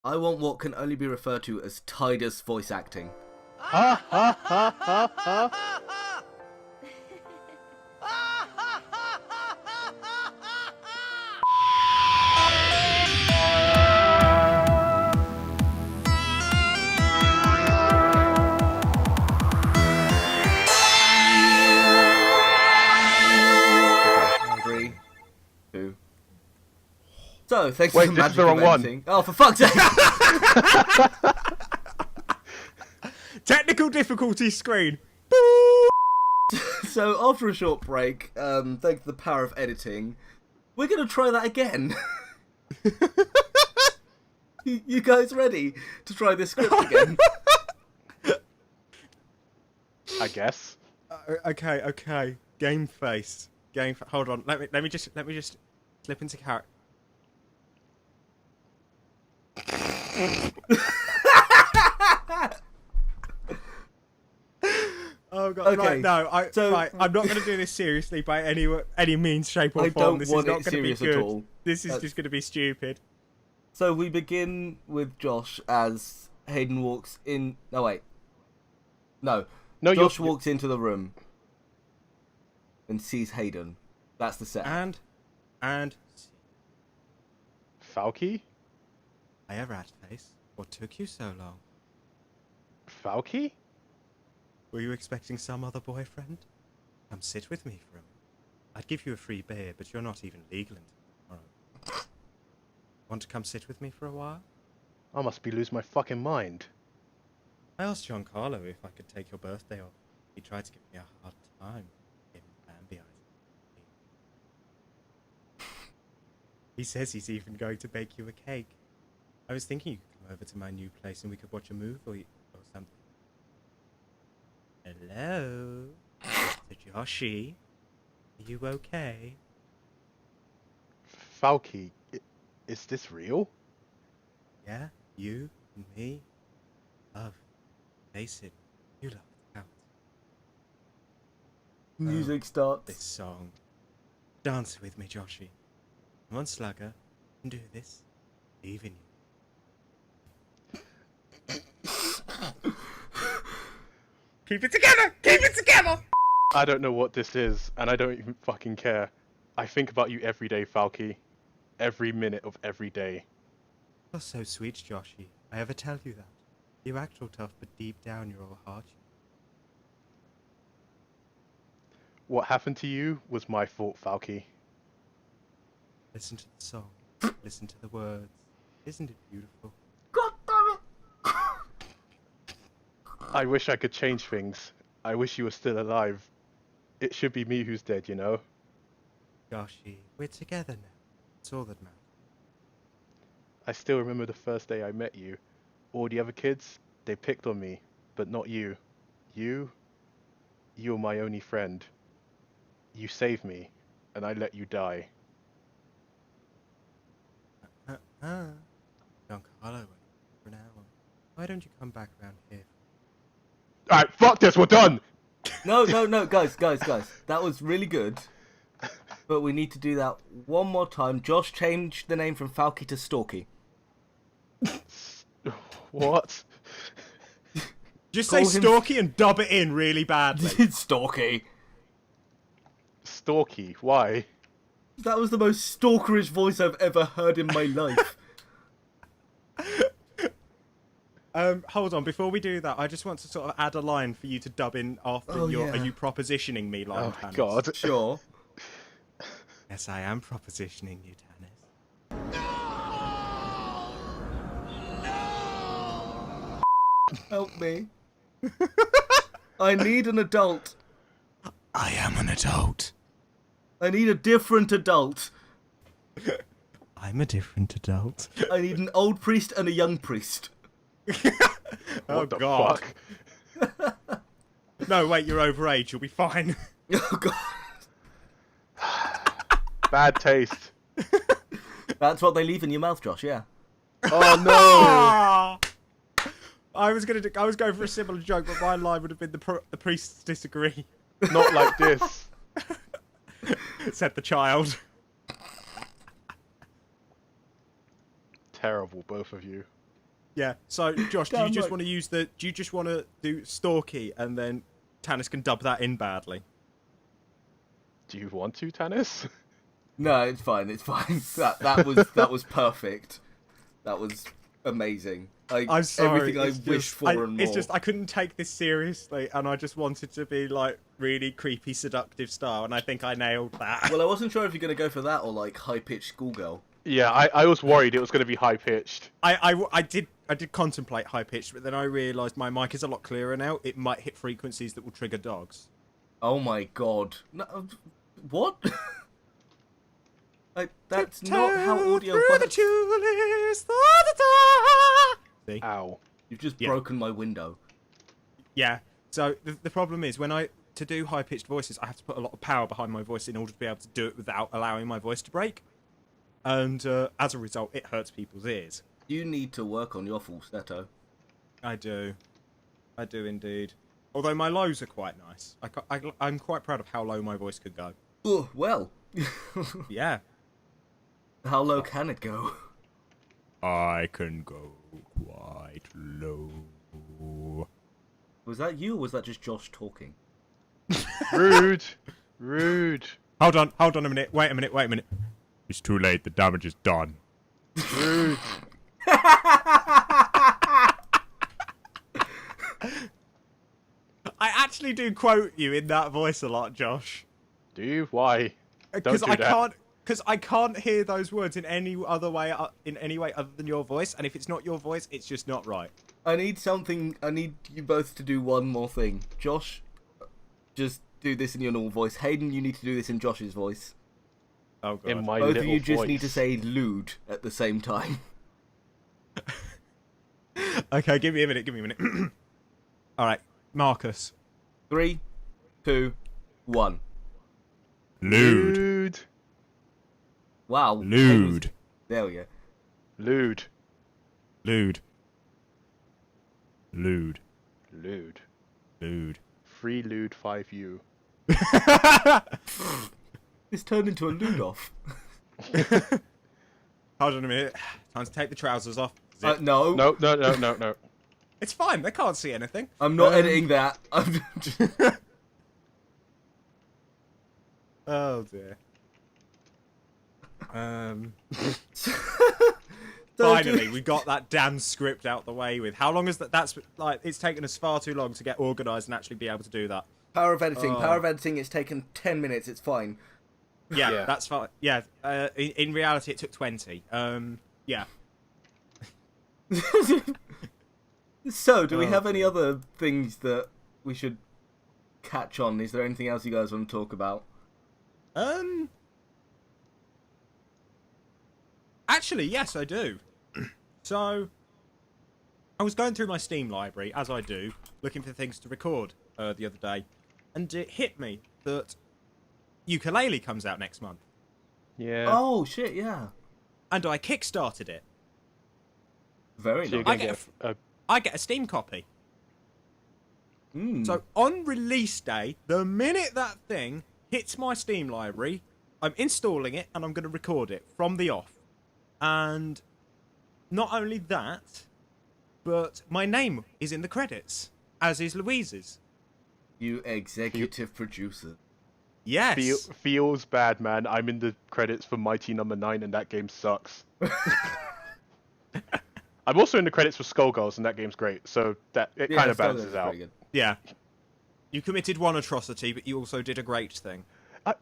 I want what can only be referred to as Tidus voice acting. Ha ha ha ha ha! So, thanks for the magic magic is the wrong of one. editing. Oh, for fuck's sake! Technical difficulty screen. So, after a short break, thanks to the power of editing, we're going to try that again. You guys ready to try this script again? I guess. Okay. Game face. Hold on. Let me just slip into character. Oh god! Okay, right, no, I'm not going to do this seriously by any means, shape, or form. This is not going to be good. At all. This is just going to be stupid. So we begin with Josh as Hayden walks in. No wait. No. Josh walks into the room and sees Hayden. That's the set. And. Falky? Hiya, rat face. What took you so long? Falky? Were you expecting some other boyfriend? Come sit with me for a minute. I'd give you a free beer, but you're not even legal until tomorrow. Want to come sit with me for a while? I must be losing my fucking mind. I asked Giancarlo if I could take your birthday off. He tried to give me a hard time. Gave me Bambi eyes. He says he's even going to bake you a cake. I was thinking you could come over to my new place and we could watch a movie or something. Hello? Mr. Joshi? Are you okay? Falky, is this real? Yeah, you and me. Love. Face it, you love the count. Music starts. This song. Dance with me, Joshi. Come on, slugger. You can do this. Believe in you. Keep it together! Keep it together! I don't know what this is, and I don't even fucking care. I think about you every day, Falky. Every minute of every day. You're so sweet, Joshi. I ever tell you that? You act all tough, but deep down you're all heart. What happened to you was my fault, Falky. Listen to the song. Listen to the words. Isn't it beautiful? God damn it! I wish I could change things. I wish you were still alive. It should be me who's dead, you know? Joshi, we're together now. That's all that matters. I still remember the first day I met you. All the other kids, they picked on me, but not you. You were my only friend. You saved me, and I let you die. Giancarlo went for an hour. Why don't you come back around here? Alright, fuck this, we're done! No, guys. That was really good. But we need to do that one more time. Josh changed the name from Falky to Stalky. What? Just say Stalky and dub it in really badly. Stalky. Stalky, why? That was the most stalkerish voice I've ever heard in my life. Hold on, before we do that, I just want to sort of add a line for you to dub in after your "Are you propositioning me?" line. Oh Tanis. god. Sure. Yes, I am propositioning you, Tanis. Help me. I need an adult. I am an adult. I need a different adult. I'm a different adult. I need an old priest and a young priest. What the God. fuck? No, wait, you're overage. You'll be fine. Oh god. Bad taste. That's what they leave in your mouth, Josh, yeah. Oh no! I was going for a similar joke, but my line would have been the priests disagree. Not like this. Said the child. Terrible, both of you. Yeah. So, Josh, do Damn you just right. want to use the? Do you just want to do Storky and then Tanis can dub that in badly? Do you want to, Tanis? No, it's fine. It's fine. That was perfect. That was amazing. I'm sorry. Everything I wished for and more. It's just I couldn't take this seriously, and I just wanted to be like really creepy, seductive style, and I think I nailed that. Well, I wasn't sure if you're gonna go for that or like high pitched schoolgirl. Yeah, I was worried it was going to be high pitched. I did contemplate high pitched, but then I realised my mic is a lot clearer now. It might hit frequencies that will trigger dogs. Oh my god! No, what? Like that's not how audio works. See? Ow. You've just Yeah. broken my window. Yeah. So the problem is to do high pitched voices, I have to put a lot of power behind my voice in order to be able to do it without allowing my voice to break. And as a result, it hurts people's ears. You need to work on your falsetto. I do indeed. Although my lows are quite nice. I'm quite proud of how low my voice could go. Oh, well. Yeah. How low can it go? I can go quite low. Was that you or was that just Josh talking? Rude. Rude. Hold on a minute. Wait a minute. It's too late. The damage is done. Rude. I actually do quote you in that voice a lot, Josh. Do you? Why? Because Don't do that. I can't hear those words in any way other than your voice, and if it's not your voice, it's just not right. I need you both to do one more thing. Josh, just do this in your normal voice. Hayden, you need to do this in Josh's voice. Oh god. In my Both of little you just voice. need to say lewd at the same time. Okay, give me a minute. All right, Marcus. 3, 2, 1. Lewd. Lewd. Wow. Lewd. There we go. Lewd. Lewd. Lewd. Lewd. Lewd. Free lewd 5U. This turned into a lewd off. Hold on a minute. Time to take the trousers off. No. No. It's fine. They can't see anything. I'm not editing that. I'm just... Oh dear. Finally, we got that damn script out the way with. How long is that? That's like it's taken us far too long to get organised and actually be able to do that. Power of editing. Power of editing. It's taken 10 minutes. It's fine. Yeah, that's fine. Yeah, in reality, it took 20. Yeah. So, do we have any other things that we should catch on? Is there anything else you guys want to talk about? Actually, yes, I do. So, I was going through my Steam library, as I do, looking for things to record the other day, and it hit me that Ukulele comes out next month. Yeah. Oh, shit, yeah. And I kickstarted it. Very So nice. I get a Steam copy. So on release day, the minute that thing hits my Steam library, I'm installing it and I'm going to record it from the off. And not only that, but my name is in the credits, as is Louise's. You executive producer. Yes. Feels bad, man. I'm in the credits for Mighty Number 9 and that game sucks. I'm also in the credits for Skullgirls and that game's great, so that it kind of balances out. Yeah. You committed one atrocity, but you also did a great thing.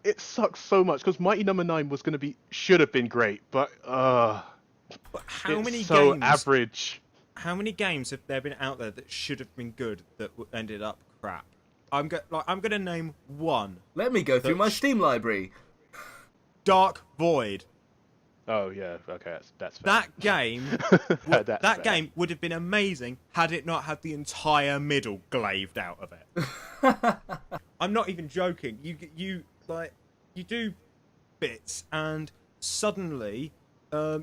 It sucks so much because Mighty Number 9 was going to should have been great, but But how it's many so games? average. How many games have there been out there that should have been good that ended up crap? I'm gonna name one. Let me go through my Steam library. Dark Void. Oh yeah, okay, that's fair. That game, That's that fair. game would have been amazing had it not had the entire middle glazed out of it. I'm not even joking. You do bits and suddenly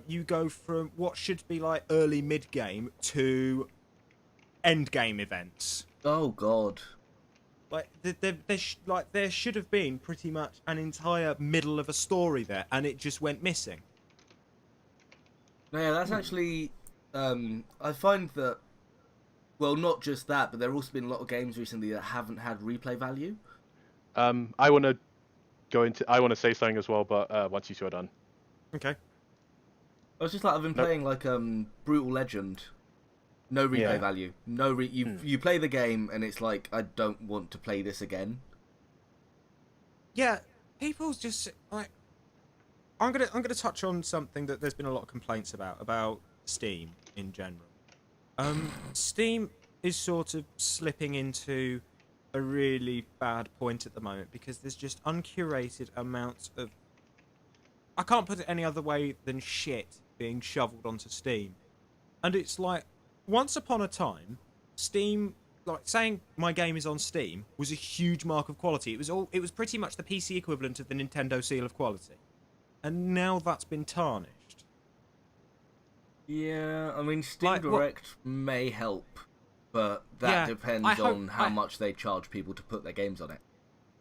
you go from what should be like early mid game to end game events. Oh god. Like there should have been pretty much an entire middle of a story there, and it just went missing. Yeah, that's actually I find that, well, not just that, but there have also been a lot of games recently that haven't had replay value. I want to say something as well, but once you two are done. Okay. I was just like, I've been playing like Brutal Legend. No replay value. No you play the game and it's like, I don't want to play this again. Yeah, people's just like, I'm gonna touch on something that there's been a lot of complaints about Steam in general. Steam is sort of slipping into a really bad point at the moment because there's just uncurated amounts of, I can't put it any other way than shit being shoveled onto Steam. And it's like, once upon a time, Steam, like saying my game is on Steam was a huge mark of quality. It was pretty much the PC equivalent of the Nintendo seal of quality. And now that's been tarnished. Yeah, I mean, Steam Direct may help, but that depends on how much they charge people to put their games on it.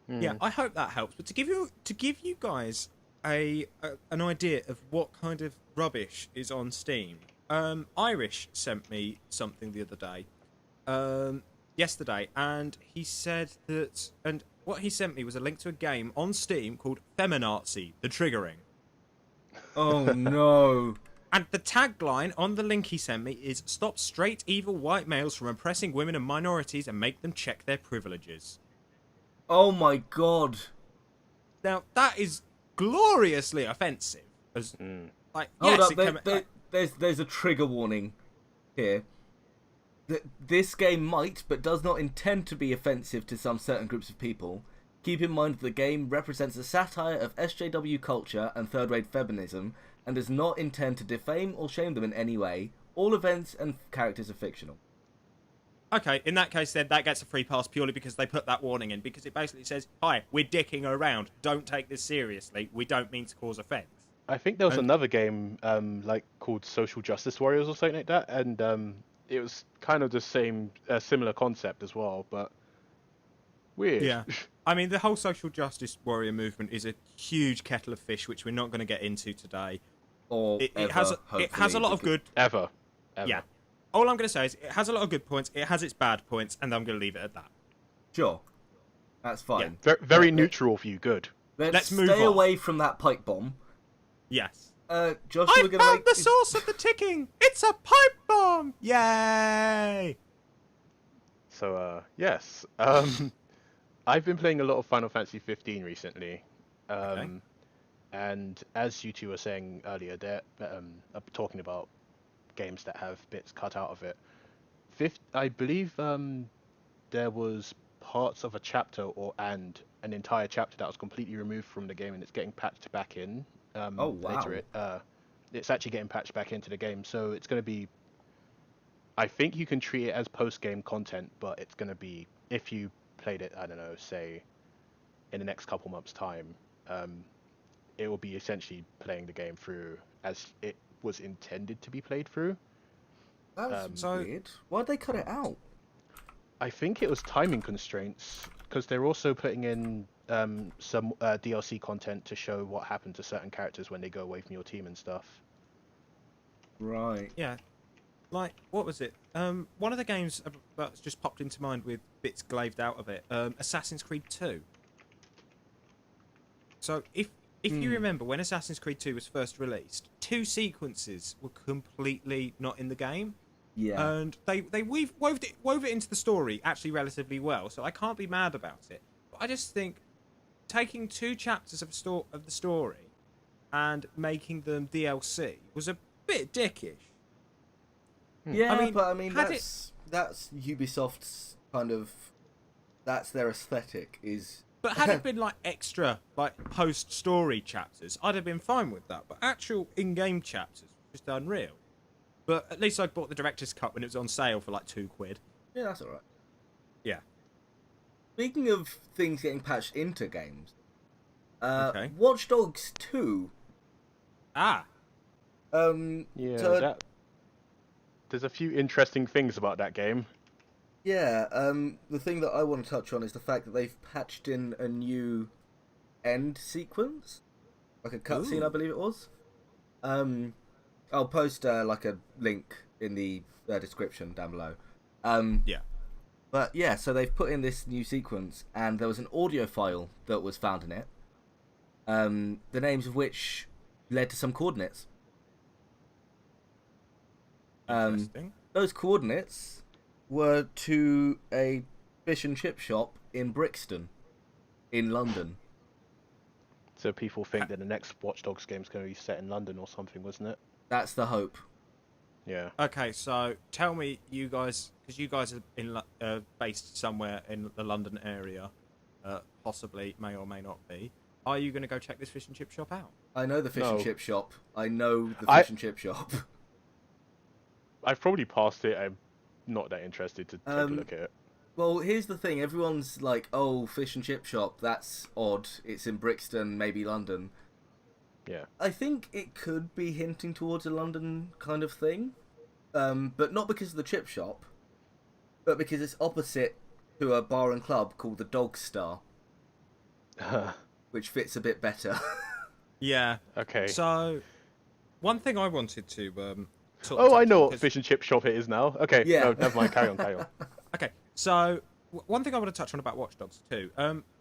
Yeah, I hope that helps. But to give you guys an idea of what kind of rubbish is on Steam, Irish sent me something the other day, yesterday, and he said that, and what he sent me was a link to a game on Steam called Feminazi: The Triggering. Oh no. And the tagline on the link he sent me is, "Stop straight evil white males from oppressing women and minorities and make them check their privileges." Oh my god. Now, that is gloriously offensive. As, like, Hold yes, up, there's a trigger warning here. This game might, but does not intend to be offensive to some certain groups of people. Keep in mind that the game represents a satire of SJW culture and third-rate feminism, and does not intend to defame or shame them in any way. All events and characters are fictional. Okay, in that case then, that gets a free pass purely because they put that warning in, because it basically says, "Hi, we're dicking around. Don't take this seriously. We don't mean to cause offence." I think there was another game like called Social Justice Warriors or something like that, and it was kind of the same, similar concept as well, but weird. Yeah. I mean, the whole social justice warrior movement is a huge kettle of fish, which we're not going to get into today. Or it has a lot of good... Ever. Yeah. All I'm going to say is it has a lot of good points, it has its bad points, and I'm going to leave it at that. Sure. That's fine. Yeah. Very neutral for you, good. Let's move stay away from that pipe bomb. Yes. Josh, I found the source of the ticking! It's a pipe bomb! Yay! So, yes. I've been playing a lot of Final Fantasy 15 recently. And as you two were saying earlier, they're talking about games that have bits cut out of it. I believe there was parts of a chapter and an entire chapter that was completely removed from the game, and it's getting patched back in. Oh wow! Later, it's actually getting patched back into the game, so it's going to be. I think you can treat it as post-game content, but it's going to be, if you played it, I don't know, say, in the next couple months' time, it will be essentially playing the game through as it was intended to be played through. That's weird. Why'd they cut it out? I think it was timing constraints, because they're also putting in some DLC content to show what happened to certain characters when they go away from your team and stuff. Right. Yeah. Like, what was it? One of the games that's just popped into mind with bits glazed out of it, Assassin's Creed 2. So, if you remember, when Assassin's Creed 2 was first released, 2 sequences were completely not in the game. Yeah. And they wove it into the story actually relatively well, so I can't be mad about it. But I just think taking 2 chapters of the story and making them DLC was a bit dickish. Yeah, I mean that's Ubisoft's kind of, that's their aesthetic is. But had it been like extra, like post-story chapters, I'd have been fine with that. But actual in-game chapters was just unreal. But at least I bought the director's cut when it was on sale for like £2. Yeah, that's alright. Yeah. Speaking of things getting patched into games, Okay. Watch Dogs 2. Ah. Yeah, there's a few interesting things about that game. Yeah, the thing that I want to touch on is the fact that they've patched in a new end sequence, like a cutscene, I believe it was. I'll post like a link in the description down below. Yeah. But yeah, so they've put in this new sequence, and there was an audio file that was found in it, the names of which led to some coordinates. Interesting. Those coordinates were to a fish and chip shop in Brixton, in London. So people think that the next Watch Dogs game is going to be set in London or something, wasn't it? That's the hope. Yeah. Okay, so tell me, you guys, because you guys are based somewhere in the London area, possibly, may or may not be, are you going to go check this fish and chip shop out? I know the fish and No. chip shop. I know the fish and chip shop. I've probably passed it. I'm not that interested to take a look at it. Well, here's the thing. Everyone's like, oh, fish and chip shop, that's odd. It's in Brixton, maybe London. Yeah. I think it could be hinting towards a London kind of thing. But not because of the chip shop, but because it's opposite to a bar and club called the Dog Star, which fits a bit better. Yeah. Okay. So, one thing I wanted to I know what fish and chip shop it is now. Okay. Yeah. No, never mind. Carry on. Okay. So, one thing I want to touch on about Watch Dogs 2.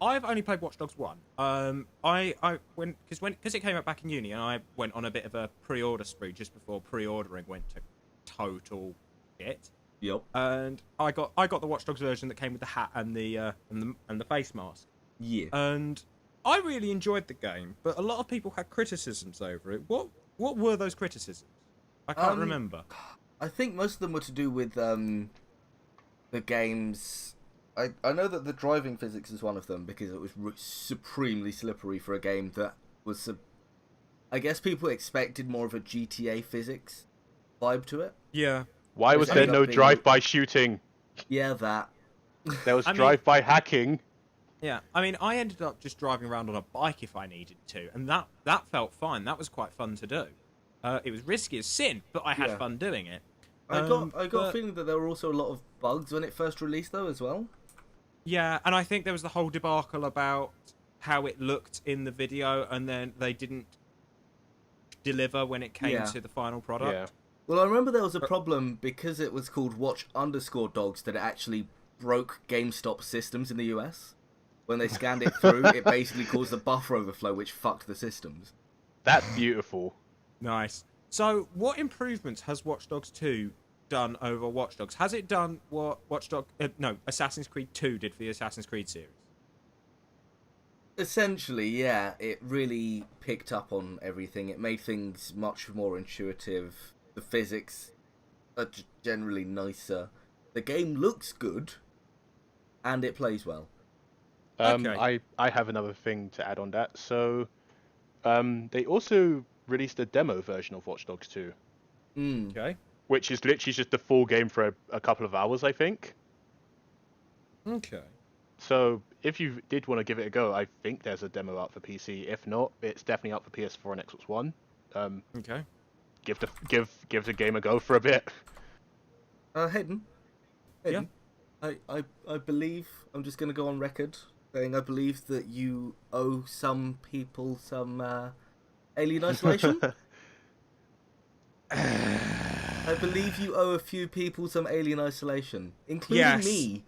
I've only played Watch Dogs 1. Because it came out back in uni, and I went on a bit of a pre-order spree just before pre-ordering went to total shit. Yep. And I got the Watch Dogs version that came with the hat and the face mask. Yeah. And I really enjoyed the game, but a lot of people had criticisms over it. What were those criticisms? I can't remember. I think most of them were to do with the game's... I know that the driving physics is one of them, because it was supremely slippery for a game that was... I guess people expected more of a GTA physics vibe to it. Yeah. Why was there no drive-by shooting? Yeah, that. There was drive-by hacking. Yeah, I mean, I ended up just driving around on a bike if I needed to, and that felt fine. That was quite fun to do. It was risky as sin, but I had fun doing it. I got a feeling that there were also a lot of bugs when it first released, though, as well. Yeah, and I think there was the whole debacle about how it looked in the video, and then they didn't deliver when it came to the final product. Yeah. Well, I remember there was a problem because it was called Watch_Dogs that it actually broke GameStop systems in the US. When they scanned it through, it basically caused a buffer overflow, which fucked the systems. That's beautiful. Nice. So, what improvements has Watch Dogs 2 done over Watch Dogs? Has it done what Assassin's Creed 2 did for the Assassin's Creed series? Essentially, yeah. It really picked up on everything. It made things much more intuitive. The physics are generally nicer. The game looks good, and it plays well. Okay. I have another thing to add on that. So, they also released a demo version of Watch Dogs 2. Okay. Which is literally just the full game for a couple of hours, I think. Okay. So, if you did want to give it a go, I think there's a demo out for PC. If not, it's definitely out for PS4 and Xbox One. Okay. Give the game a go for a bit. Hayden? Yeah? I believe, I'm just going to go on record saying I believe that you owe some people some Alien Isolation. I believe you owe a few people some Alien Isolation, including me.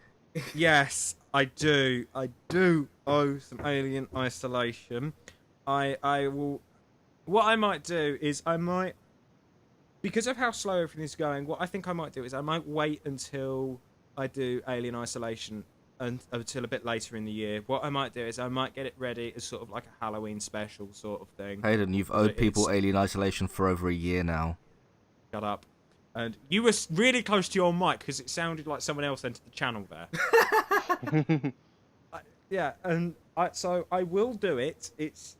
Yes, I do. I do owe some Alien Isolation. I will... What I might do is because of how slow everything is going, what I think I might do is I might wait until I do Alien Isolation until a bit later in the year. What I might do is I might get it ready as sort of like a Halloween special sort of thing. Hayden, you've owed people Alien Isolation for over a year now. Shut up. And you were really close to your mic because it sounded like someone else entered the channel there. Yeah, and so I will do it. It's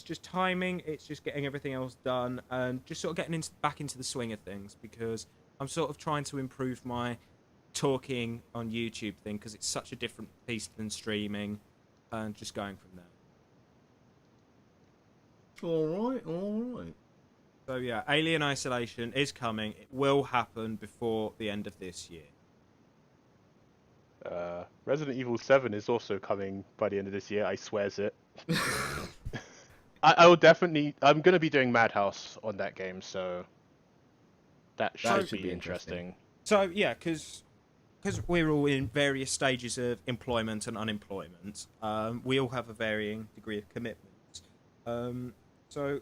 just timing. It's just getting everything else done and just sort of getting back into the swing of things, because I'm sort of trying to improve my talking on YouTube thing, because it's such a different piece than streaming, and just going from there. All right. So yeah, Alien Isolation is coming. It will happen before the end of this year. Resident Evil 7 is also coming by the end of this year. I swears it. I will definitely... I'm going to be doing Madhouse on that game, so... That should be interesting. So yeah, because we're all in various stages of employment and unemployment, we all have a varying degree of commitment. So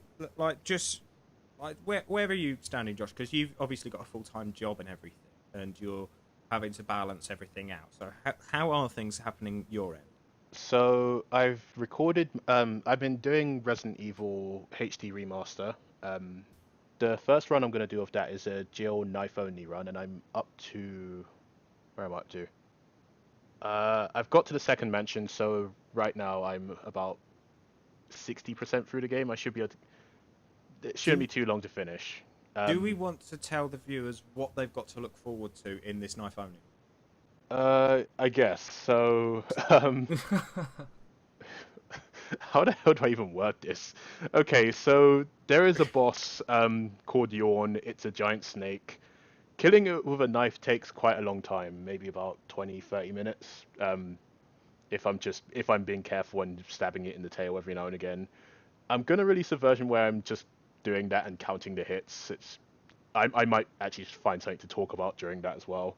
where are you standing, Josh? Because you've obviously got a full-time job and everything, and you're having to balance everything out. So how are things happening your end? So I've recorded. I've been doing Resident Evil HD remaster. The first run I'm going to do of that is a Jill knife only run, and I'm up to. Where am I up to? I've got to the second mansion, so right now I'm about 60% through the game. I should be able to. It shouldn't be too long to finish. Do we want to tell the viewers what they've got to look forward to in this knife only? I guess so. How the hell do I even word this? Okay, so there is a boss called Yawn. It's a giant snake. Killing it with a knife takes quite a long time, maybe about 20-30 minutes. If I'm being careful and stabbing it in the tail every now and again. I'm gonna release a version where I'm just doing that and counting the hits. I might actually find something to talk about during that as well.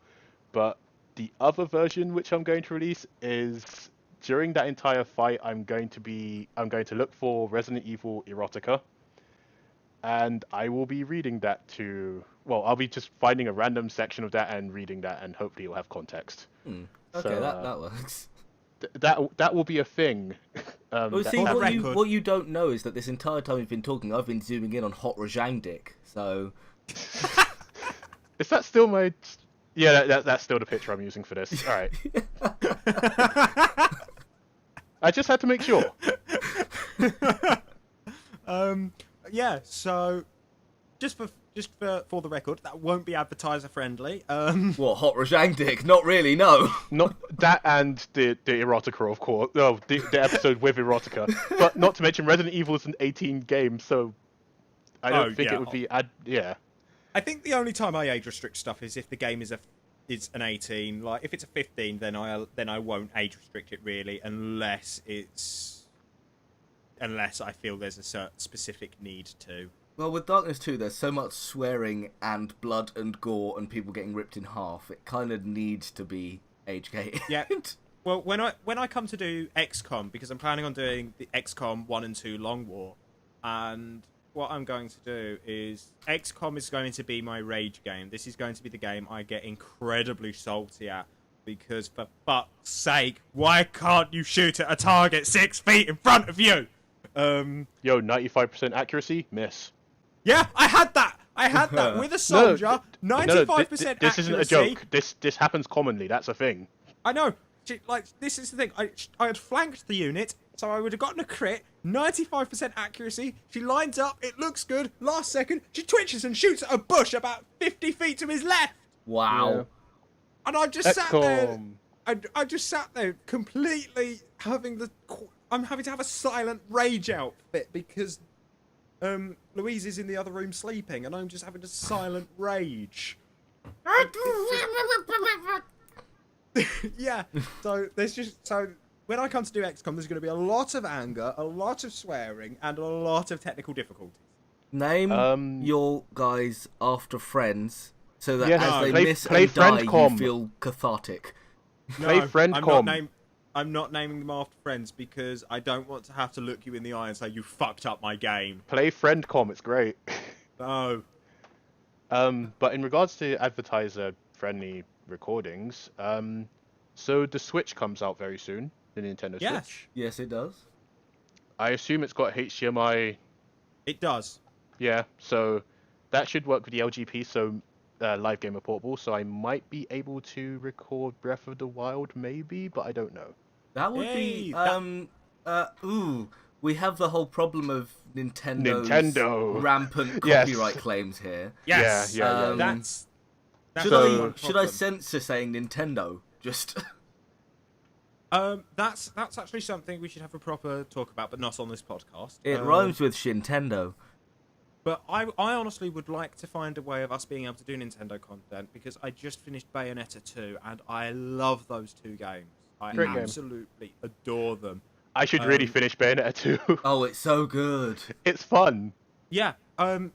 But the other version which I'm going to release is during that entire fight I'm going to look for Resident Evil erotica, and I will be reading that I'll be just finding a random section of that and reading that, and hopefully it'll have context. Okay, so, that works. That will be a thing. Well, see, what you don't know is that this entire time we've been talking, I've been zooming in on Hot Rajang Dick, so... Is that still my... Yeah, that's still the picture I'm using for this. All right. I just had to make sure. Yeah, so just for the record, that won't be advertiser friendly. What, Hot Rajang Dick? Not really, no. Not that, and the erotica, of course. No, the episode with erotica. But not to mention, Resident Evil is an 18 game, so I don't think it would be. Yeah. I think the only time I age restrict stuff is if the game is an 18. Like if it's a 15, then I won't age restrict it really, unless I feel there's a certain specific need to. Well, with Darkness 2, there's so much swearing and blood and gore and people getting ripped in half. It kind of needs to be age-gated. Yeah. Well, when I come to do XCOM, because I'm planning on doing the XCOM 1 and 2 Long War, and what I'm going to do is XCOM is going to be my rage game. This is going to be the game I get incredibly salty at, because for fuck's sake, why can't you shoot at a target 6 feet in front of you? 95% accuracy, miss. Yeah, I had that with a soldier. 95% accuracy. This isn't a joke. This happens commonly. That's a thing. I know. This is the thing. I had flanked the unit, so I would have gotten a crit. 95% accuracy. She lines up. It looks good. Last second, she twitches and shoots at a bush about 50 feet to his left. Wow. Yeah. And I just sat there. I just sat there completely I'm having to have a silent rage outfit because Louise is in the other room sleeping, and I'm just having a silent rage. Yeah. So when I come to do XCOM, there's going to be a lot of anger, a lot of swearing, and a lot of technical difficulties. Name your guys after friends, so that as they miss play and die, Friendcom. you feel cathartic. Play Friendcom. I'm not naming them after friends because I don't want to have to look you in the eye and say you fucked up my game. Play Friendcom. It's great. No. But in regards to advertiser-friendly recordings, so the Switch comes out very soon. The Nintendo Switch. Yes, it does. I assume it's got HDMI. It does. Yeah, so that should work with the LGP. So. Live Gamer Portable, so I might be able to record Breath of the Wild, maybe, but I don't know. That would be we have the whole problem of Nintendo's rampant copyright claims here. Yes. Yeah. That's should I censor saying Nintendo? Just that's actually something we should have a proper talk about, but not on this podcast. It rhymes with Shintendo. But I honestly would like to find a way of us being able to do Nintendo content, because I just finished Bayonetta 2, and I love those two games. I absolutely adore them. I should really finish Bayonetta 2. Oh, it's so good. It's fun. Yeah. I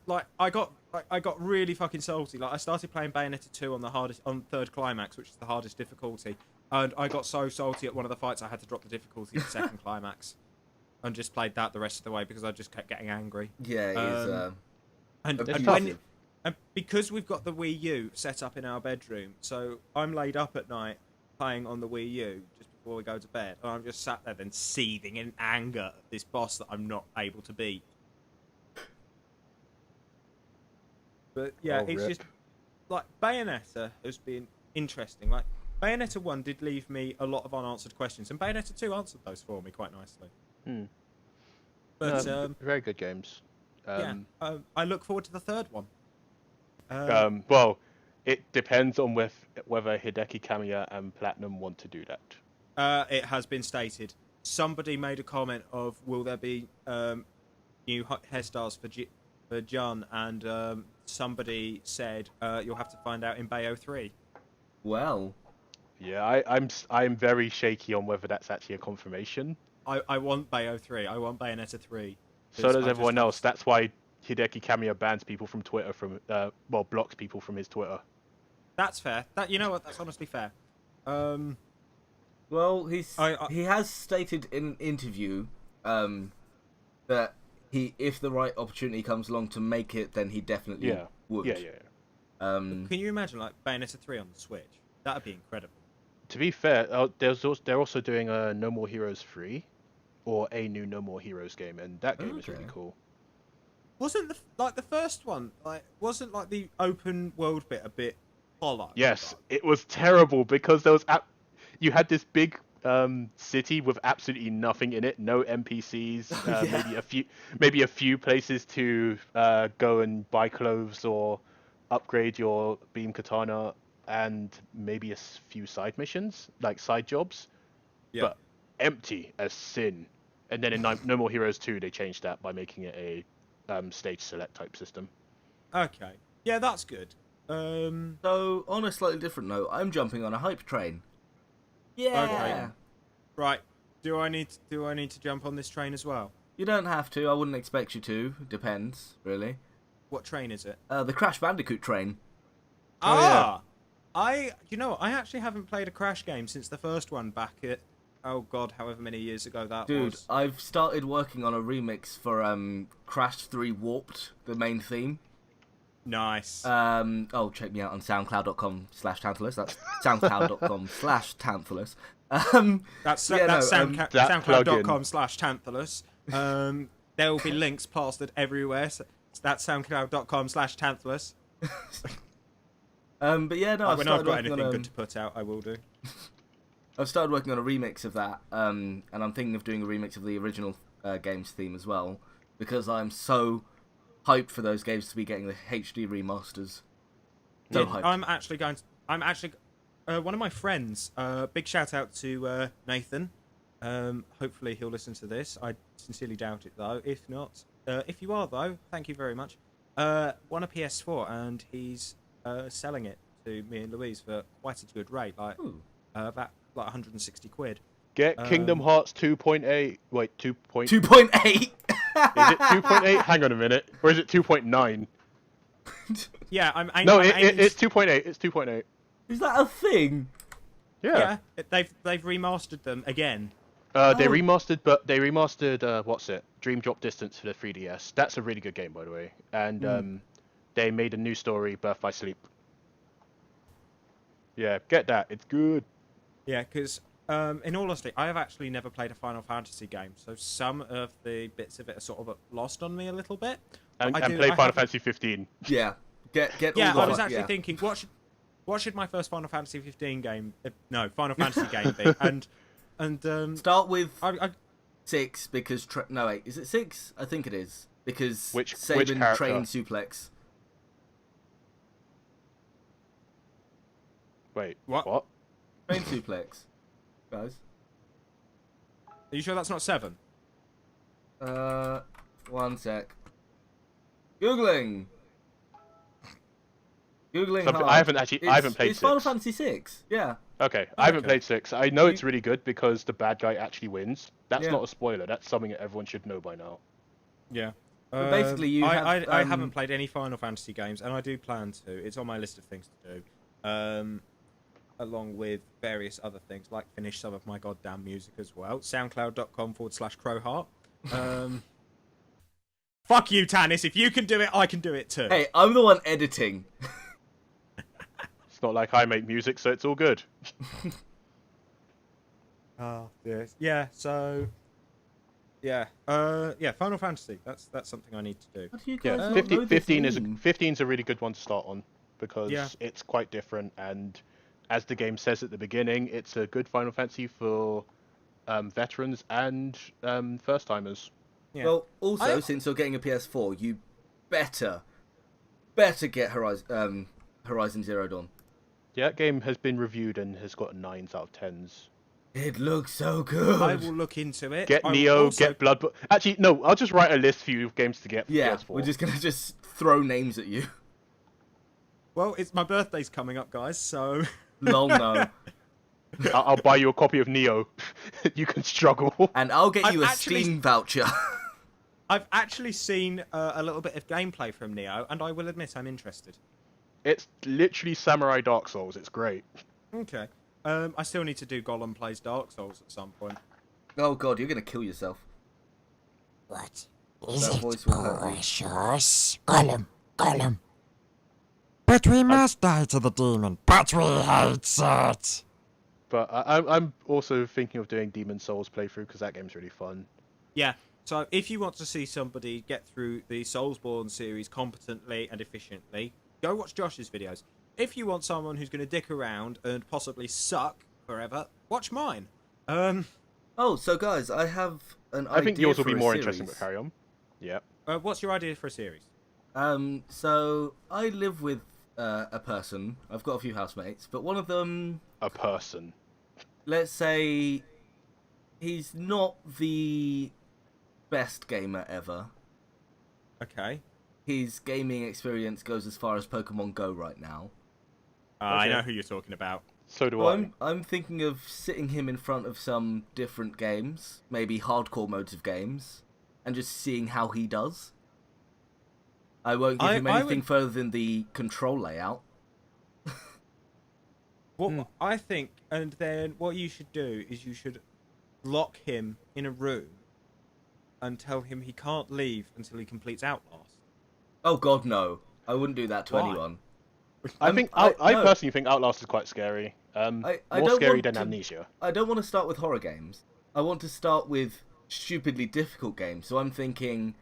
got I got really fucking salty. Like I started playing Bayonetta 2 on third climax, which is the hardest difficulty, and I got so salty at one of the fights I had to drop the difficulty to second climax, and just played that the rest of the way because I just kept getting angry. Yeah, it is. And because we've got the Wii U set up in our bedroom, so I'm laid up at night playing on the Wii U just before we go to bed, and I'm just sat there then seething in anger at this boss that I'm not able to beat. But yeah, it's rip. just like Bayonetta has been interesting. Like Bayonetta 1 did leave me a lot of unanswered questions, and Bayonetta 2 answered those for me quite nicely. But very good games. I look forward to the third one. Well, it depends on whether Hideki Kamiya and Platinum want to do that. It has been stated. Somebody made a comment of, will there be new hairstyles for John? And somebody said, you'll have to find out in Bayo 3. Well. Yeah, I'm very shaky on whether that's actually a confirmation. I want Bayo 3. I want Bayonetta 3. So does everyone else. That's why Hideki Kamiya bans people from Twitter blocks people from his Twitter. That's fair. You know what? That's honestly fair. Well, he has stated in an interview that if the right opportunity comes along to make it, then he definitely would. Yeah. Can you imagine like Bayonetta 3 on the Switch? That'd be incredible. To be fair, they're also doing a No More Heroes 3, or a new No More Heroes game, and that game is really cool. Wasn't the first one wasn't the open world bit a bit hollow? Yes, it was terrible because there was you had this big city with absolutely nothing in it, no NPCs, maybe a few places to go and buy clothes or upgrade your beam katana, and maybe a few side missions, like side jobs, but empty as sin. And then in No More Heroes 2, they changed that by making it a stage select type system. Okay, yeah, that's good. So on a slightly different note, I'm jumping on a hype train. Yeah. Okay. Right. Do I need to jump on this train as well? You don't have to. I wouldn't expect you to. Depends, really. What train is it? The Crash Bandicoot train. I actually haven't played a Crash game since the first one back at, oh god, however many years ago that was. Dude, I've started working on a remix for Crash 3 Warped, the main theme. Nice. Check me out on soundcloud.com/Tantalus. That's soundcloud.com/Tantalus. That's soundcloud.com/Tantalus. There will be links plastered everywhere. So that's soundcloud.com/Tantalus. But yeah, no. When I've got anything good to put out, I will do. I've started working on a remix of that, and I'm thinking of doing a remix of the original game's theme as well, because I'm so hyped for those games to be getting the HD remasters. So hyped. One of my friends, big shout out to Nathan. Hopefully he'll listen to this. I sincerely doubt it though. If not, if you are though, thank you very much. Won a PS4 and he's selling it to me and Louise for quite a good rate, about 160 quid. Get Kingdom Hearts 2.8. Wait, 2.8. Is it 2.8? Hang on a minute. Or is it 2.9? Yeah, it's 2.8. It's 2.8. Is that a thing? Yeah. They've remastered them again. They remastered what's it? Dream Drop Distance for the 3DS. That's a really good game, by the way. And they made a new story, Birth by Sleep. Yeah, get that. It's good. Yeah, because in all honesty, I have actually never played a Final Fantasy game, so some of the bits of it are sort of lost on me a little bit. And play Final Fantasy 15. Yeah, get. Yeah, I was actually thinking, what should my first Final Fantasy 15 game? Final Fantasy game be? And start with 6 because is it 6? I think it is because Sabin trained suplex. Wait, what? Train suplex, guys. Are you sure that's not 7? 1 sec. Googling hard. I haven't played 6. It's Final Fantasy 6. Yeah. Okay, I haven't played 6. I know it's really good because the bad guy actually wins. That's not a spoiler. That's something that everyone should know by now. Yeah. But basically, you I haven't played any Final Fantasy games, and I do plan to. It's on my list of things to do. Along with various other things, like finish some of my goddamn music as well. SoundCloud.com/crowheart. Fuck you, Tanis. If you can do it, I can do it too. Hey, I'm the one editing. It's not like I make music, so it's all good. Oh, yes. Yeah, so... Yeah. Final Fantasy. That's something I need to do. How do you guys Yeah, not know 15 this is meme? 15's a really good one to start on because it's quite different, and as the game says at the beginning, it's a good Final Fantasy for veterans and first timers. Yeah. Well, also, since you're getting a PS4, you better get Horizon Zero Dawn. Yeah, that game has been reviewed and has got 9s out of 10s. It looks so good. I will look into it. Get Neo, get Blood. Actually, no, I'll just write a list for you of games to get for PS4. We're just gonna throw names at you. Well, it's my birthday's coming up, guys, so... Long no. I'll buy you a copy of Neo. You can struggle. And I'll get you a actually... Steam voucher. I've actually seen a little bit of gameplay from Neo, and I will admit I'm interested. It's literally Samurai Dark Souls. It's great. Okay. I still need to do Gollum Plays Dark Souls at some point. Oh god, you're gonna kill yourself. What is That it, voice will hurt you. precious? Gollum. But we must die to the demon, but we hate it. But I'm also thinking of doing Demon Souls playthrough because that game's really fun. Yeah, so if you want to see somebody get through the Soulsborne series competently and efficiently, go watch Josh's videos. If you want someone who's going to dick around and possibly suck forever, watch mine. Oh, so guys, I have an idea. I think yours will for be a more series. interesting, but carry on. Yeah. What's your idea for a series? So I live with a person. I've got a few housemates, but one of them, A person. let's say, he's not the best gamer ever. Okay. His gaming experience goes as far as Pokemon Go right now. I know who you're talking about. So do Well, I. I'm thinking of sitting him in front of some different games, maybe hardcore modes of games, and just seeing how he does. I won't give him anything further than the control layout. What I think, and then what you should do is you should lock him in a room and tell him he can't leave until he completes Outlast. Oh god, no. I wouldn't do that to Why? anyone. I no. personally think Outlast is quite scary. I More don't scary want than to- Amnesia. I don't want to start with horror games. I want to start with stupidly difficult games. So I'm thinking,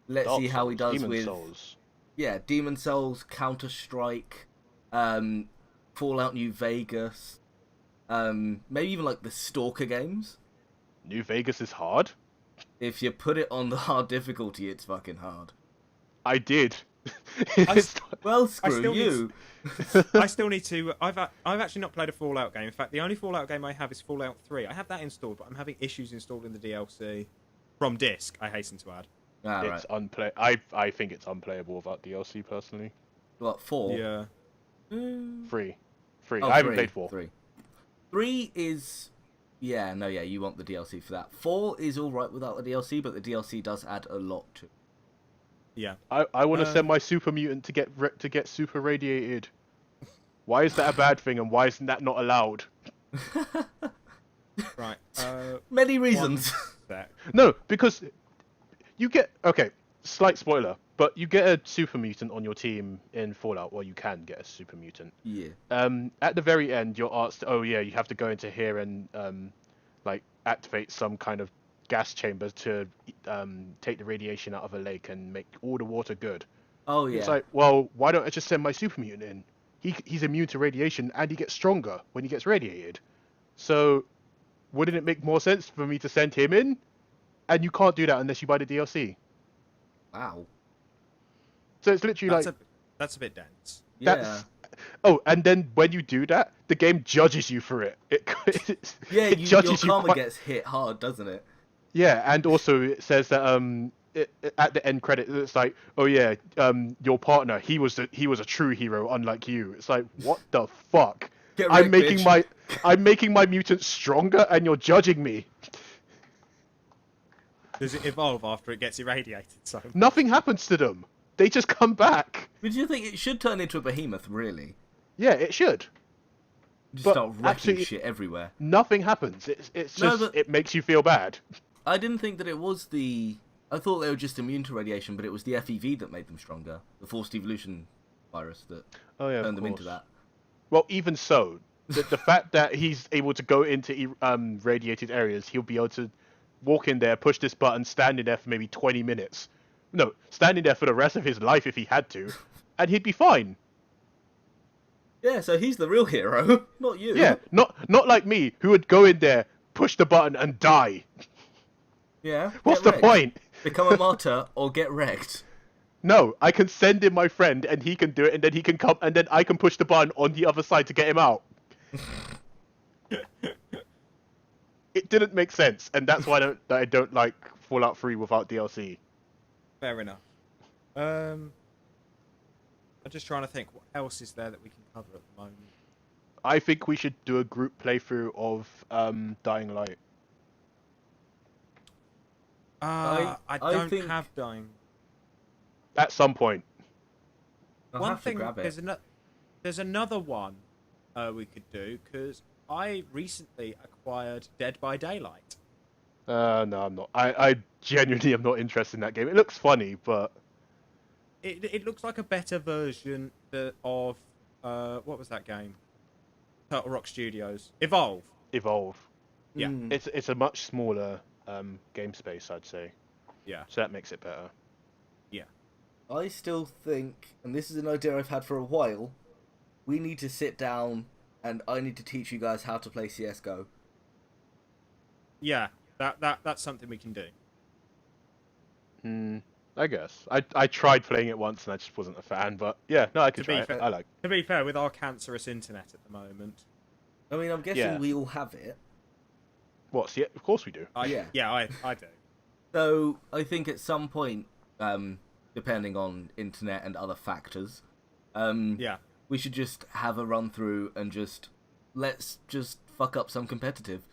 let's Dark see how he Souls, does Demon with... Souls. Yeah, Demon Souls, Counter-Strike, Fallout New Vegas, maybe even like the Stalker games. New Vegas is hard. If you put it on the hard difficulty, it's fucking hard. I did. Well, screw still you. I still need to. I've actually not played a Fallout game. In fact, the only Fallout game I have is Fallout 3. I have that installed, but I'm having issues installing the DLC from disc. I hasten to add. Ah, right. It's I think it's unplayable without DLC personally. What, 4? Yeah. 3. Oh, I haven't 3, played 4. 3 is... Yeah, no, yeah, you want the DLC for that. 4 is alright without the DLC, but the DLC does add a lot to it. Yeah. I want to send my super mutant to get super radiated. Why is that a bad thing, and why isn't that not allowed? Right. Many reasons. No, because you get slight spoiler, but you get a super mutant on your team in Fallout, or you can get a super mutant. Yeah. At the very end, you're asked, oh yeah, you have to go into here and like activate some kind of gas chamber to take the radiation out of a lake and make all the water good. Oh yeah. It's like, well, why don't I just send my super mutant in? He's immune to radiation and he gets stronger when he gets radiated. So wouldn't it make more sense for me to send him in? And you can't do that unless you buy the DLC. Wow. So it's literally that's a bit dense. Yeah. Oh, and then when you do that, the game judges you for it. Yeah, it your judges you karma gets hit hard, doesn't it? Yeah, and also it says that at the end credit, it's like, oh yeah, your partner, he was a true hero, unlike you. It's like, what the fuck? Get I'm wrecked, bitch. I'm making my mutant stronger, and you're judging me. Does it evolve after it gets irradiated? So Nothing happens to them. They just come back. But do you think it should turn into a behemoth, really? Yeah, it should. Just But start wrecking absolutely shit everywhere. Nothing happens. It's No, just but- it makes you feel bad. I didn't think that it was the... I thought they were just immune to radiation, but it was the FEV that made them stronger. The forced evolution virus that Oh yeah, turned them into that. Well, even so, the fact that he's able to go into radiated areas, he'll be able to walk in there, push this button, stand in there for maybe 20 minutes. No, standing there for the rest of his life if he had to, and he'd be fine. Yeah, so he's the real hero, not you. Yeah, not like me, who would go in there, push the button, and die. Yeah. What's get the wrecked. point? Become a martyr or get wrecked. No, I can send in my friend, and he can do it, and then he can come, and then I can push the button on the other side to get him out. It didn't make sense, and that's why I don't like Fallout 3 without DLC. fair enough. I'm just trying to think what else is there that we can cover at the moment. I think we should do a group playthrough of Dying Light. I I don't think- have Dying. At some point. I'll One have to thing, grab it. there's another one we could do, because I recently acquired Dead by Daylight. No, I'm not. I genuinely am not interested in that game. It looks funny, but... It looks like a better version of what was that game? Turtle Rock Studios. Evolve. Evolve. Yeah. Mm. It's a much smaller game space, I'd say. Yeah. So that makes it better. I still think, and this is an idea I've had for a while, we need to sit down and I need to teach you guys how to play CSGO. Yeah. That's something we can do. I guess. I tried playing it once and I just wasn't a fan, but yeah, no, I could To be try it. fair- I like. To be fair, with our cancerous internet at the moment, I mean, I'm guessing Yeah. we all have it. What? See, of course we do. I do. So I think at some point, depending on internet and other factors, Yeah. we should just have a run through and let's just fuck up some competitive.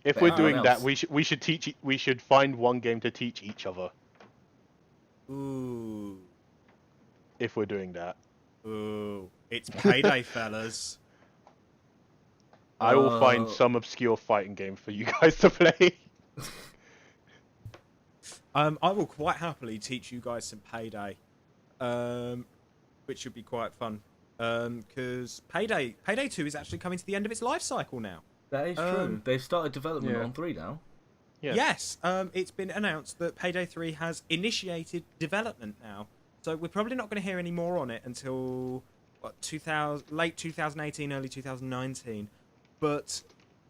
If But we're everyone doing that, else- we should find one game to teach each other. Ooh. If we're doing that, Ooh. It's payday, fellas. I will find some obscure fighting game for you guys to play. I will quite happily teach you guys some payday, which should be quite fun. Because Payday 2 is actually coming to the end of its life cycle now. That is true. They've started development yeah. on 3 now. Yeah. Yes, it's been announced that Payday 3 has initiated development now. So we're probably not going to hear any more on it until late 2018, early 2019. But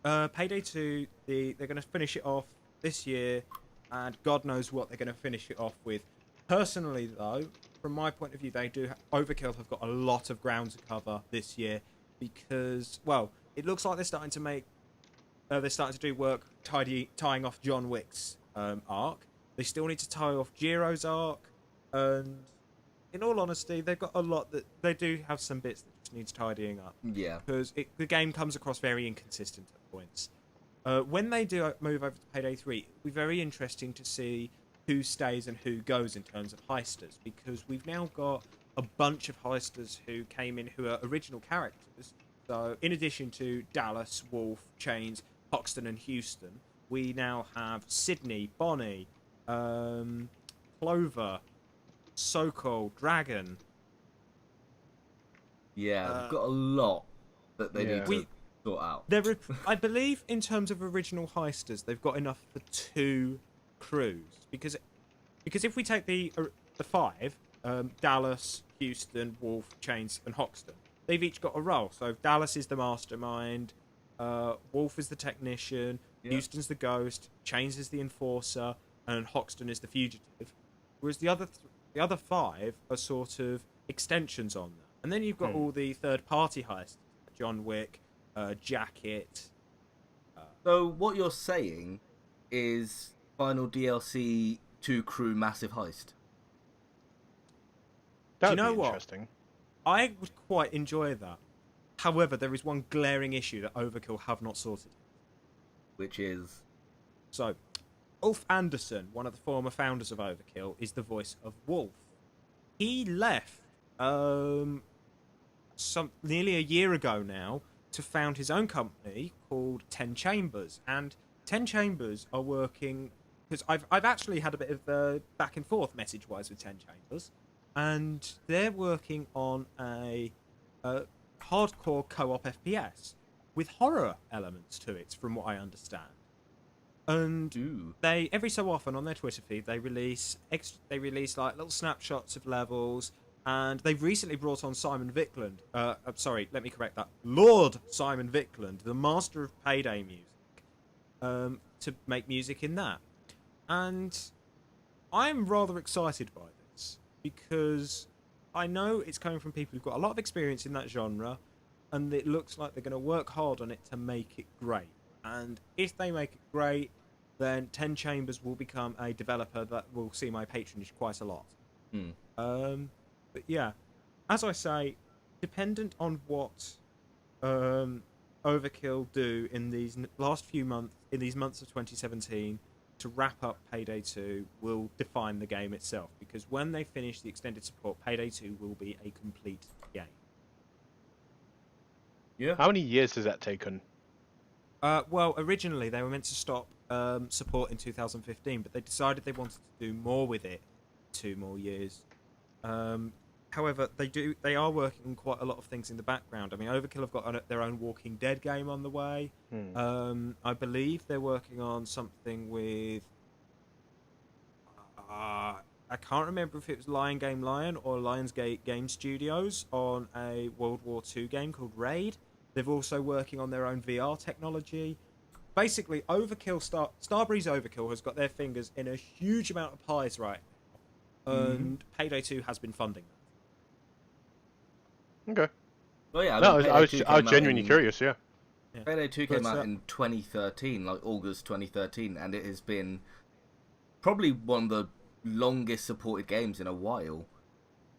Payday 2, they're going to finish it off this year, and God knows what they're going to finish it off with. Personally, though, from my point of view, Overkill have got a lot of ground to cover this year because, well, it looks like they're starting to do work tying off John Wick's arc. They still need to tie off Jiro's arc, and in all honesty, they've got a lot that they do have some bits that just needs tidying up. Yeah. Because the game comes across very inconsistent at points. When they do move over to Payday 3, it'll be very interesting to see who stays and who goes in terms of heisters, because we've now got a bunch of heisters who came in who are original characters. So in addition to Dallas, Wolf, Chains, Hoxton and Houston, we now have Sydney, Bonnie, Clover, Sokol, Dragon. Yeah, they've got a lot that they Yeah. need to sort out. I believe in terms of original heisters, they've got enough for 2 crews. Because if we take the 5, Dallas, Houston, Wolf, Chains, and Hoxton, they've each got a role. So Dallas is the mastermind, Wolf is the technician, Yeah. Houston's the ghost, Chains is the enforcer, and Hoxton is the fugitive. Whereas the other 5 are sort of extensions on that. And then you've got all the third-party heists, John Wick, Jacket. So what you're saying is final DLC 2 crew massive heist. That Do you would know be what? interesting. I would quite enjoy that. However, there is one glaring issue that Overkill have not sorted. Which is... So, Ulf Anderson, one of the former founders of Overkill, is the voice of Wolf. He left nearly a year ago now to found his own company called 10 Chambers, and 10 Chambers are working because I've actually had a bit of back and forth message wise with 10 Chambers, and they're working on a hardcore co-op FPS with horror elements to it, from what I understand. And they every so often on their Twitter feed they release like little snapshots of levels. And they've recently brought on Simon Vickland. Sorry, let me correct that. Lord Simon Vickland, the master of Payday music, to make music in that. And I'm rather excited by this because I know it's coming from people who've got a lot of experience in that genre, and it looks like they're going to work hard on it to make it great. And if they make it great, then 10 Chambers will become a developer that will see my patronage quite a lot. But yeah, as I say, dependent on what Overkill do in these last few months, in these months of 2017, to wrap up Payday 2 will define the game itself. Because when they finish the extended support, Payday 2 will be a complete game. Yeah. How many years has that taken? Well, originally they were meant to stop support in 2015, but they decided they wanted to do more with it. 2 more years. However, they are working on quite a lot of things in the background. I mean, Overkill have got their own Walking Dead game on the way. I believe they're working on something with... I can't remember if it was Lion Game Lion or Lionsgate Game Studios on a World War II game called Raid. They're also working on their own VR technology. Basically, Starbreeze Overkill has got their fingers in a huge amount of pies right now. And Payday 2 has been funding that. Okay. Well, yeah, I was genuinely curious, yeah. Payday 2 came out in 2013, like August 2013, and it has been probably one of the longest supported games in a while.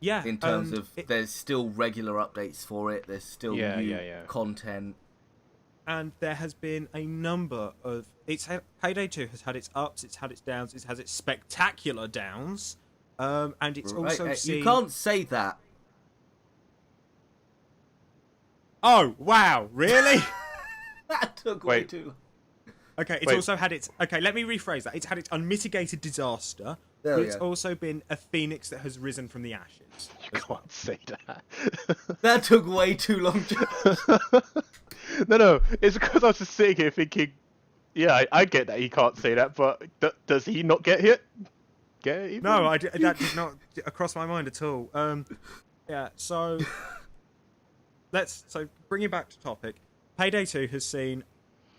Yeah. In terms of, there's still regular updates for it, there's still new content. And there has been a number of... Payday 2 has had its ups, it's had its downs, it's had its spectacular downs, and it's also seen... You can't say that. Oh, wow, really? That took way too long. Okay, it's also had its... Okay, let me rephrase that. It's had its unmitigated disaster, but it's also been a phoenix that has risen from the ashes. You can't say that. That took way too long. No, it's because I was just sitting here thinking, yeah, I get that he can't say that, but does he not get hit? No, that did not cross my mind at all. Yeah, so... So bringing back to topic, Payday 2 has seen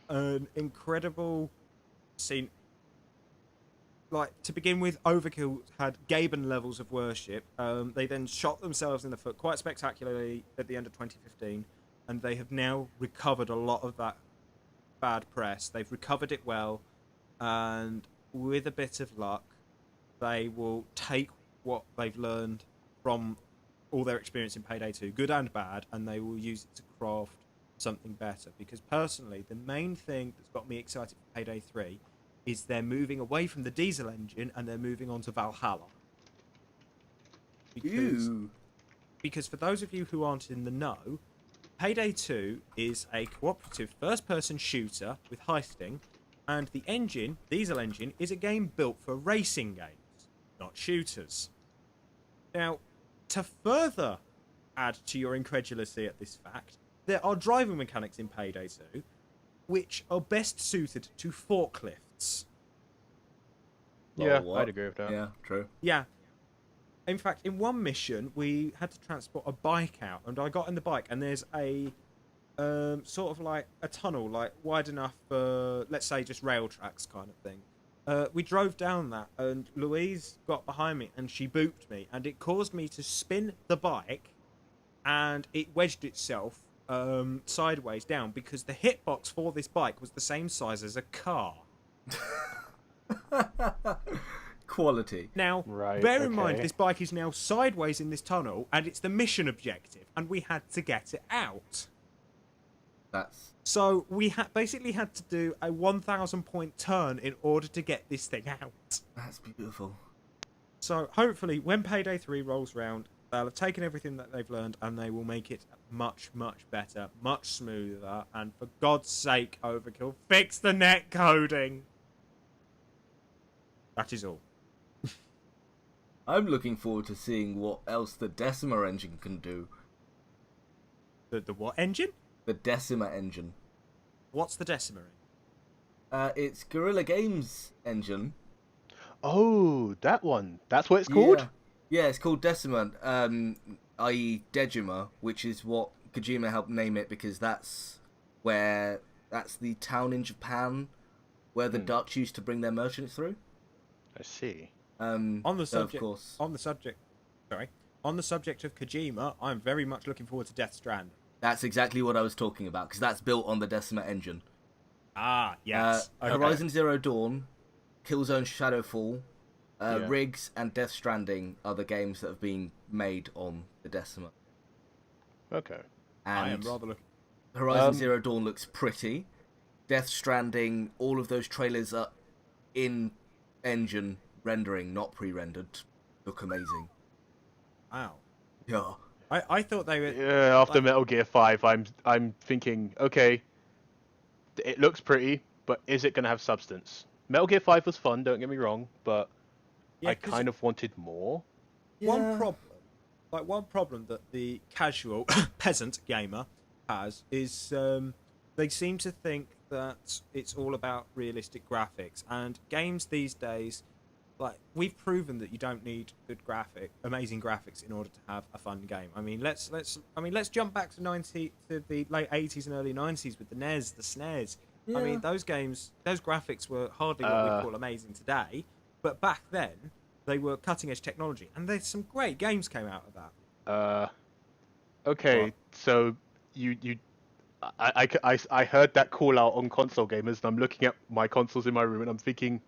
an incredible scene. Like, to begin with, Overkill had Gaben levels of worship. They then shot themselves in the foot quite spectacularly at the end of 2015, and they have now recovered a lot of that bad press. They've recovered it well, and with a bit of luck, they will take what they've learned from all their experience in Payday 2, good and bad, and they will use it to craft something better. Because personally, the main thing that's got me excited for Payday 3 is they're moving away from the diesel engine and they're moving on to Valhalla. Because for those of you who aren't in the know, Payday 2 is a cooperative first-person shooter with heisting, and the engine, diesel engine, is a game built for racing games, not shooters. Now, to further add to your incredulity at this fact, there are driving mechanics in Payday 2 which are best suited to forklifts. Yeah, I'd agree with that. Yeah, true. Yeah. In fact, in one mission, we had to transport a bike out, and I got in the bike, and there's a sort of like a tunnel, like wide enough for, let's say, just rail tracks kind of thing. We drove down that, and Louise got behind me, and she booped me, and it caused me to spin the bike, and it wedged itself sideways down, because the hitbox for this bike was the same size as a car. Quality. Now, bear in mind, this bike is now sideways in this tunnel, and it's the mission objective, and we had to get it out. So we basically had to do a 1,000 point turn in order to get this thing out. That's beautiful. So hopefully when Payday 3 rolls round, they'll have taken everything that they've learned and they will make it much, much better, much smoother, and for God's sake, Overkill, fix the net coding! That is all. I'm looking forward to seeing what else the Decima engine can do. The what engine? The Decima engine. What's the Decima? It's Guerrilla Games engine. Oh, that one. That's what it's called? Yeah, it's called Decima, i.e. Dejima, which is what Kojima helped name it because that's the town in Japan where the Dutch used to bring their merchants through. I see. On the subject of Kojima, I'm very much looking forward to Death Stranding. That's exactly what I was talking about, because that's built on the Decima engine. Ah, yes. Okay. Horizon Zero Dawn, Killzone Shadowfall, Riggs, and Death Stranding are the games that have been made on the Decima. Okay. And I am rather looking... Horizon Zero Dawn looks pretty. Death Stranding, all of those trailers are in-engine rendering, not pre-rendered. Look amazing. Wow. Yeah. I thought they were... Yeah, after Metal Gear 5, I'm thinking, okay, it looks pretty, but is it going to have substance? Metal Gear 5 was fun, don't get me wrong, but I kind of wanted more. One problem that the casual peasant gamer has is they seem to think that it's all about realistic graphics, and games these days, like, we've proven that you don't need amazing graphics in order to have a fun game. I mean, let's jump back to the late 80s and early 90s with the NES, the SNES. Yeah. I mean, those graphics were hardly what we call amazing today, but back then they were cutting edge technology, and there's some great games came out of that. Okay, so I heard that call out on console gamers, and I'm looking at my consoles in my room, and I'm thinking,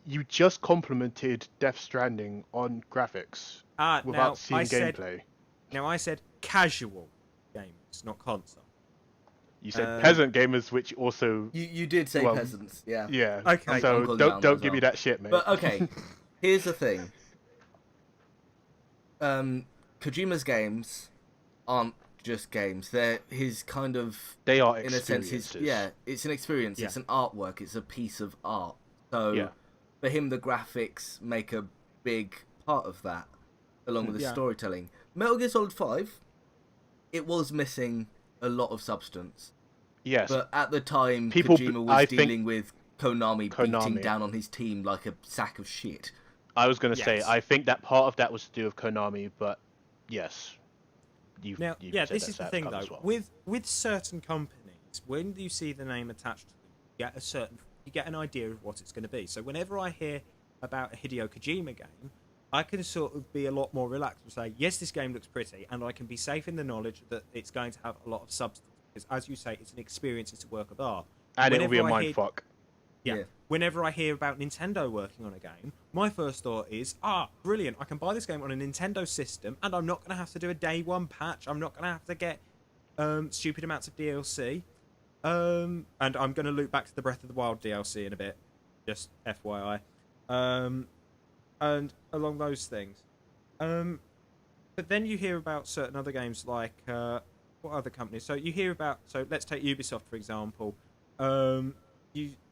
you just complimented Death Stranding on graphics without seeing gameplay. I said casual gamers, not console. You said peasant gamers, which also... You did say peasants, yeah. Yeah, okay. So don't give me that shit, mate. But okay, here's the thing. Kojima's games aren't just games. They're his kind of... They are in a sense, it's an experience. Yeah. It's an artwork. It's a piece of art. So for him, the graphics make a big part of that, along with the storytelling. Metal Gear Solid 5, it was missing a lot of substance. Yes. But at the time, Kojima was dealing with Konami beating down on his team like a sack of shit. I was going to say, I think that part of that was to do with Konami, but yes. This is the thing, though. Well. With certain companies, when you see the name attached to them, you get an idea of what it's going to be. So whenever I hear about a Hideo Kojima game, I can sort of be a lot more relaxed and say, yes, this game looks pretty, and I can be safe in the knowledge that it's going to have a lot of substance. Because, as you say, it's an experience, it's a work of art. And it'll be a mindfuck. Yeah. Whenever I hear about Nintendo working on a game, my first thought is, brilliant, I can buy this game on a Nintendo system, and I'm not going to have to do a day one patch. I'm not going to have to get stupid amounts of DLC. And I'm going to loop back to the Breath of the Wild DLC in a bit, just FYI. And along those things. But then you hear about certain other games like, what other companies? So you hear about, let's take Ubisoft, for example.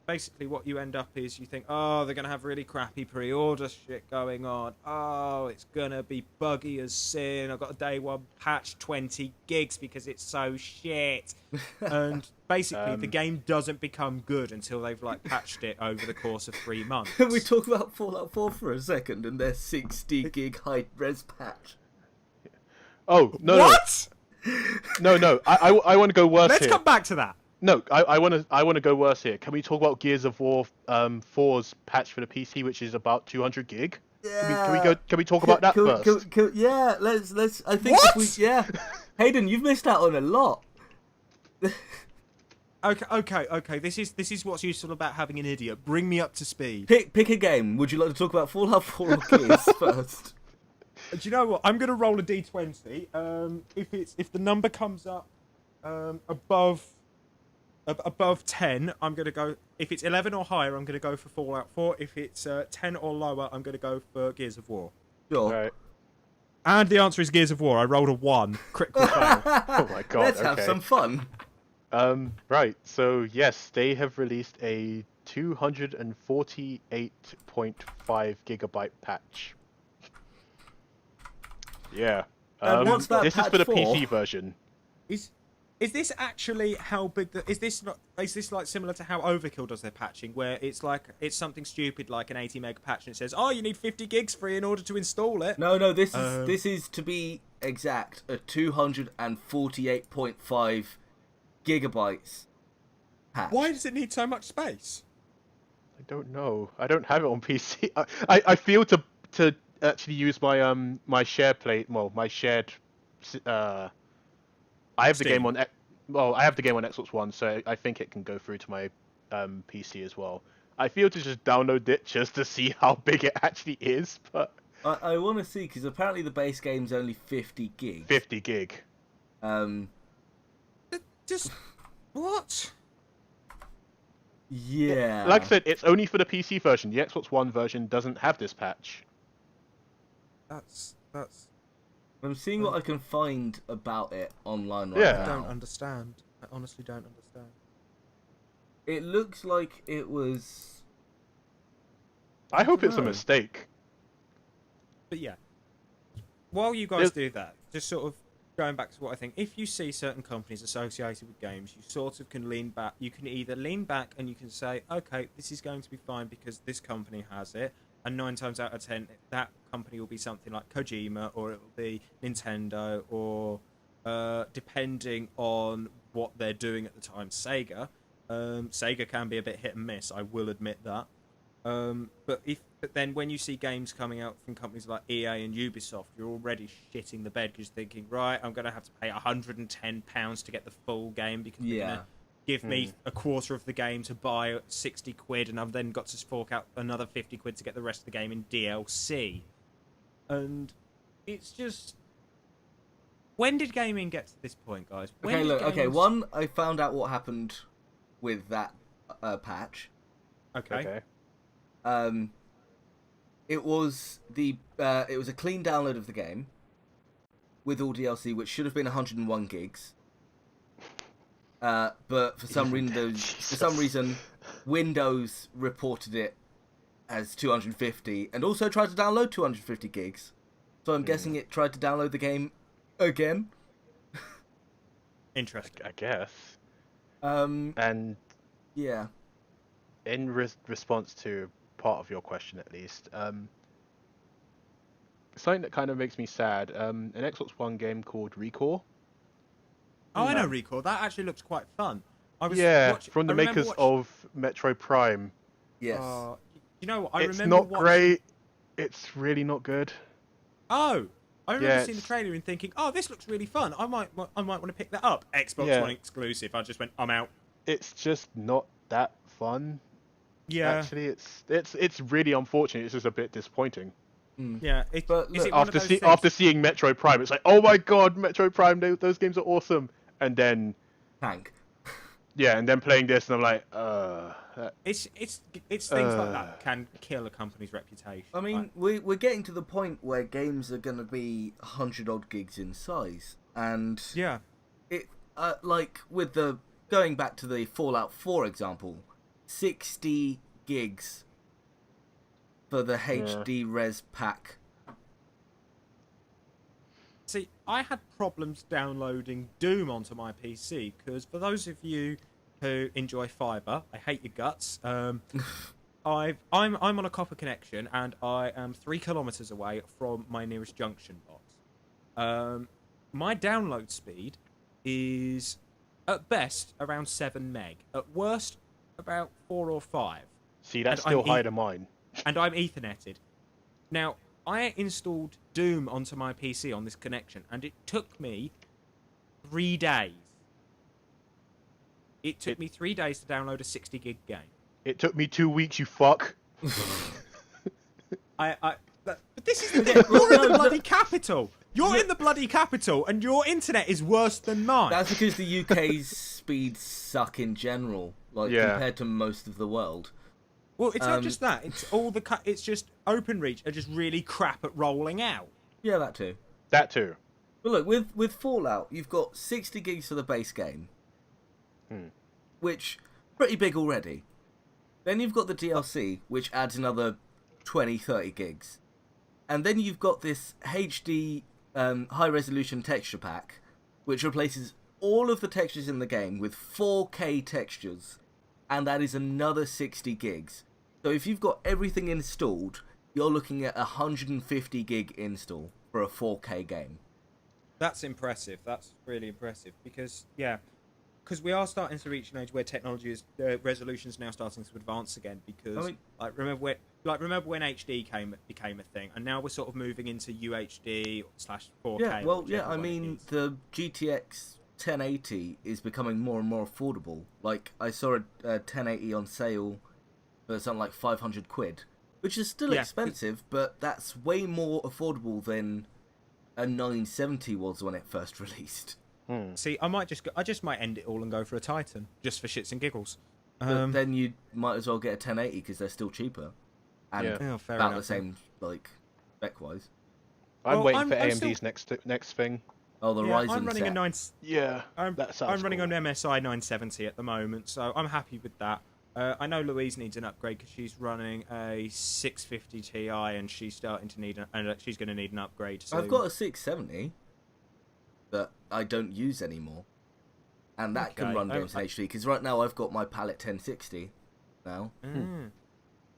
Basically what you end up is you think, they're going to have really crappy pre-order shit going on. Oh, it's going to be buggy as sin. I've got a day one patch 20 gigs because it's so shit. And basically the game doesn't become good until they've patched it over the course of 3 months. Can we talk about Fallout 4 for a second and their 60 gig high res patch? Oh, no. What? No. I want to go worse. Let's come back to that. No, I want to go worse here. Can we talk about Gears of War 4's patch for the PC, which is about 200 gig? Yeah. Can we talk about that first? Yeah, let's. I think what? Hayden, you've missed out on a lot. Okay. This is what's useful about having an idiot. Bring me up to speed. Pick a game. Would you like to talk about Fallout 4 or Gears first? Do you know what? I'm going to roll a d20. If the number comes up Above 10, I'm going to go... If it's 11 or higher, I'm going to go for Fallout 4. If it's 10 or lower, I'm going to go for Gears of War. Sure. All right. And the answer is Gears of War. I rolled a 1. Critical fail. Oh my god. Let's have some fun. Right. So yes, they have released a 248.5 gigabyte patch. Yeah. what's that this is patch for the for? PC version. Is this actually how big is this like similar to how Overkill does their patching, where it's something stupid like an 80 meg patch and it says, oh, you need 50 gigs free in order to install it? No, this is to be exact a 248.5 gigabytes patch. Why does it need so much space? I don't know. I don't have it on PC. I feel to actually use my my share plate. Well, my shared. I have the game on. Well, I have the game on Xbox One, so I think it can go through to my PC as well. I feel to just download it just to see how big it actually is, but I want to see, because apparently the base game's only 50 gigs. 50 gig. Just what? Yeah. Like I said, it's only for the PC version. The Xbox One version doesn't have this patch. That's. I'm seeing what I can find about it online right Yeah. now. I don't understand. I honestly don't understand. It looks like it was... I hope it's a know. mistake. But yeah, while you guys do that, just sort of going back to what I think, if you see certain companies associated with games, you sort of can lean back. You can either lean back and you can say, okay, this is going to be fine because this company has it. And 9 times out of 10, that company will be something like Kojima, or it will be Nintendo, or depending on what they're doing at the time, Sega. Sega can be a bit hit and miss, I will admit that. But then when you see games coming out from companies like EA and Ubisoft, you're already shitting the bed because you're thinking, right, I'm going to have to pay £110 to get the full game because they're going to give me a quarter of the game to buy 60 quid, and I've then got to fork out another 50 quid to get the rest of the game in DLC. And it's just... When did gaming get to this point, guys? One, I found out what happened with that patch. Okay. It was a clean download of the game with all DLC, which should have been 101 gigs. But for some reason, Windows reported it as 250, and also tried to download 250 gigs. So I'm guessing it tried to download the game again. Interesting. I guess. And yeah. In response to part of your question, at least, something that kind of makes me sad. An Xbox One game called Recore. Oh, I know Recore. That actually looks quite fun. From the makers of Metro Prime. Yes. You know what? It's not great. It's really not good. Oh, I remember seeing the trailer and thinking, "Oh, this looks really fun. I might want to pick that up." Xbox One exclusive. I just went, "I'm out." It's just not that fun. Yeah. Actually, it's really unfortunate. It's just a bit disappointing. Yeah. But look, after seeing Metro Prime, it's like, oh my god, Metro Prime, those games are awesome. And then tank. Yeah, and then playing this, and I'm like, It's things like that can kill a company's reputation. I mean, we're getting to the point where games are going to be 100 odd gigs in size, and yeah, it like with the going back to the Fallout 4 example, 60 gigs for the HD res pack. See, I had problems downloading Doom onto my PC because for those of you who enjoy fibre, I hate your guts. I'm on a copper connection and I am 3 kilometers away from my nearest junction box. My download speed is at best around 7 meg, at worst about 4 or 5. See, that's still higher than mine. And I'm Etherneted. Now, I installed Doom onto my PC on this connection, and it took me 3 days. It took me 3 days to download a 60 gig game. It took me 2 weeks, you fuck. But this is the bit. You're in the bloody capital. You're in the bloody capital, and your internet is worse than mine. That's because the UK's speeds suck in general, compared to most of the world. Well, it's not just that. It's all it's just OpenReach are just really crap at rolling out. Yeah, that too. That too. But look, with Fallout, you've got 60 gigs for the base game, which pretty big already. Then you've got the DLC, which adds another 20, 30 gigs. And then you've got this HD high-resolution texture pack, which replaces all of the textures in the game with 4K textures, and that is another 60 gigs. So if you've got everything installed, you're looking at a 150 gig install for a 4K game. That's impressive. That's really impressive because we are starting to reach an age where technology is resolution is now starting to advance again. Because remember when HD became a thing, and now we're sort of moving into UHD/4K. Yeah, well, yeah. I mean, the GTX 1080 is becoming more and more affordable. Like, I saw a 1080 on sale for something like 500 quid, which is still expensive, but that's way more affordable than a 970 was when it first released. See, I just might end it all and go for a Titan, just for shits and giggles. But then you might as well get a 1080 because they're still cheaper, and about the same spec-wise. I'm waiting for AMD's next thing. Oh, the Ryzen I'm running set. I'm running on MSI 970 at the moment, so I'm happy with that. I know Louise needs an upgrade because she's running a 650 Ti and she's starting to need she's going to need an upgrade. So... I've got a 670 that I don't use anymore, and that can run games in HD. Because right now I've got my Palette 1060 now.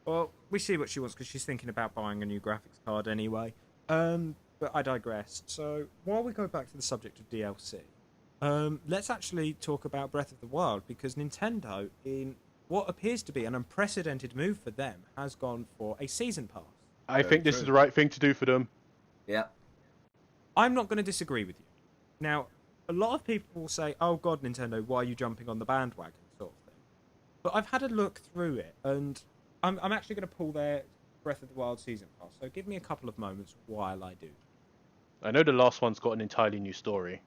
Well, we see what she wants because she's thinking about buying a new graphics card anyway. But I digress. So while we go back to the subject of DLC, let's actually talk about Breath of the Wild because Nintendo, in what appears to be an unprecedented move for them, has gone for a season pass. I think this is the right thing to do for them. Yeah. I'm not going to disagree with you. Now, a lot of people will say, oh God, Nintendo, why are you jumping on the bandwagon, sort of thing. But I've had a look through it, and I'm actually going to pull their Breath of the Wild season pass, so give me a couple of moments while I do. I know the last one's got an entirely new story.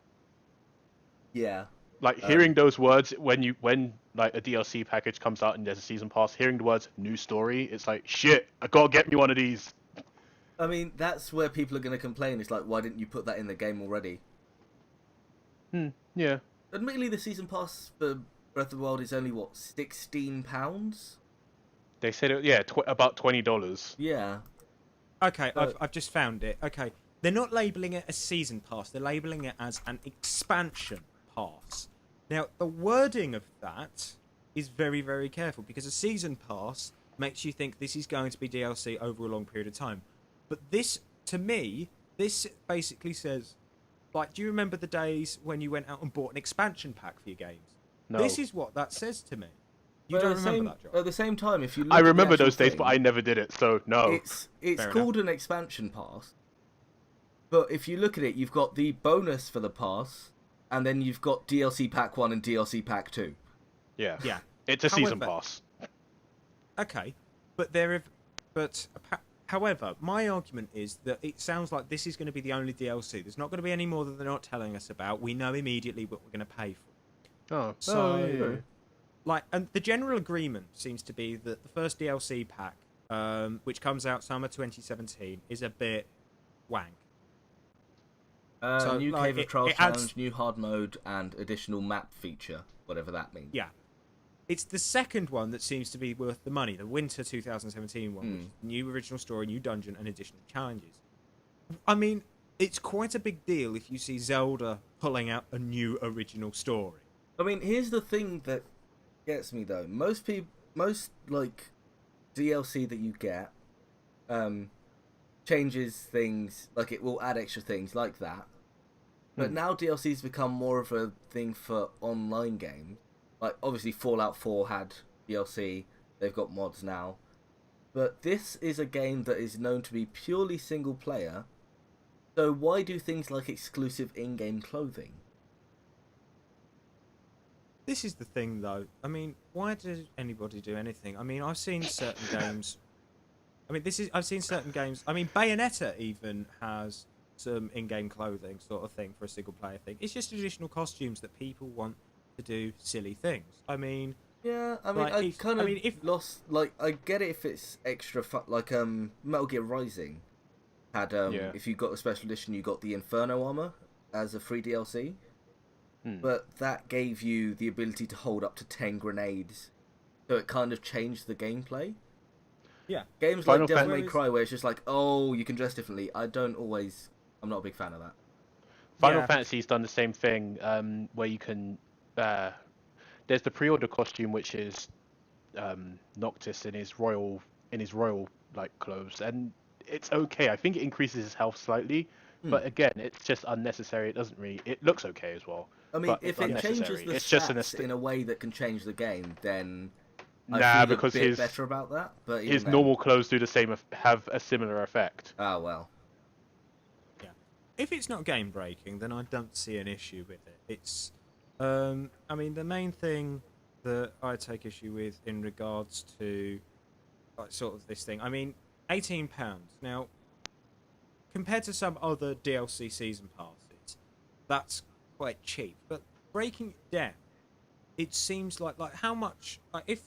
Yeah. Like, hearing those words when like a DLC package comes out and there's a season pass, hearing the words new story, it's like, shit, I gotta get me one of these. I mean, that's where people are going to complain. It's like, why didn't you put that in the game already? Yeah. Admittedly, the season pass for Breath of the Wild is only, what, £16? They said, about $20. Yeah. Okay, I've just found it. Okay, they're not labelling it a season pass. They're labelling it as an expansion pass. Now, the wording of that is very, very careful because a season pass makes you think this is going to be DLC over a long period of time. But this, to me, this basically says, like, do you remember the days when you went out and bought an expansion pack for your games? No. This is what that says to me. You don't remember that, John? At the same time, if you look I at remember the those days, thing, but I never did it, so no. It's called an expansion pass. But if you look at it, you've got the bonus for the pass, and then you've got DLC Pack 1 and DLC Pack 2. Yeah. Yeah. It's a season pass. Okay, however, my argument is that it sounds like this is going to be the only DLC. There's not going to be any more that they're not telling us about. We know immediately what we're going to pay for. And the general agreement seems to be that the first DLC pack, which comes out summer 2017, is a bit wank. New Cave of Trials challenge, new hard mode, and additional map feature, whatever that means. Yeah. It's the second one that seems to be worth the money, the winter 2017 one, which is new original story, new dungeon, and additional challenges. I mean, it's quite a big deal if you see Zelda pulling out a new original story. I mean, here's the thing that gets me, though. Most DLC that you get changes things, like it will add extra things like that. But now DLC's become more of a thing for online games. Like, obviously, Fallout 4 had DLC. They've got mods now. But this is a game that is known to be purely single player. So why do things like exclusive in-game clothing? This is the thing, though. I mean, why does anybody do anything? I mean, I've seen certain games. I've seen certain games. I mean, Bayonetta even has some in-game clothing sort of thing for a single-player thing. It's just additional costumes that people want to do silly things. I mean, yeah, I mean, lost. Like, I get it if it's extra fun. Like, Metal Gear Rising had if you got a special edition, you got the Inferno armor as a free DLC. But that gave you the ability to hold up to 10 grenades, so it kind of changed the gameplay. Yeah, games like Devil May Cry, where it's just like, oh, you can dress differently. I'm not a big fan of that. Final Fantasy's done the same thing, where you can. There's the pre-order costume, which is Noctis in his royal like clothes, and it's okay. I think it increases his health slightly, but again, it's just unnecessary. It doesn't really. It looks okay as well. I mean, if it changes the stats in a way that can change the game, then I feel a bit better about that. But his normal clothes do the same, have a similar effect. Oh well. Yeah, if it's not game breaking, then I don't see an issue with it. It's, I mean, the main thing that I take issue with in regards to, like, sort of this thing. I mean, £18 now, compared to some other DLC season passes, that's quite cheap. But breaking it down, it seems like how much, like, if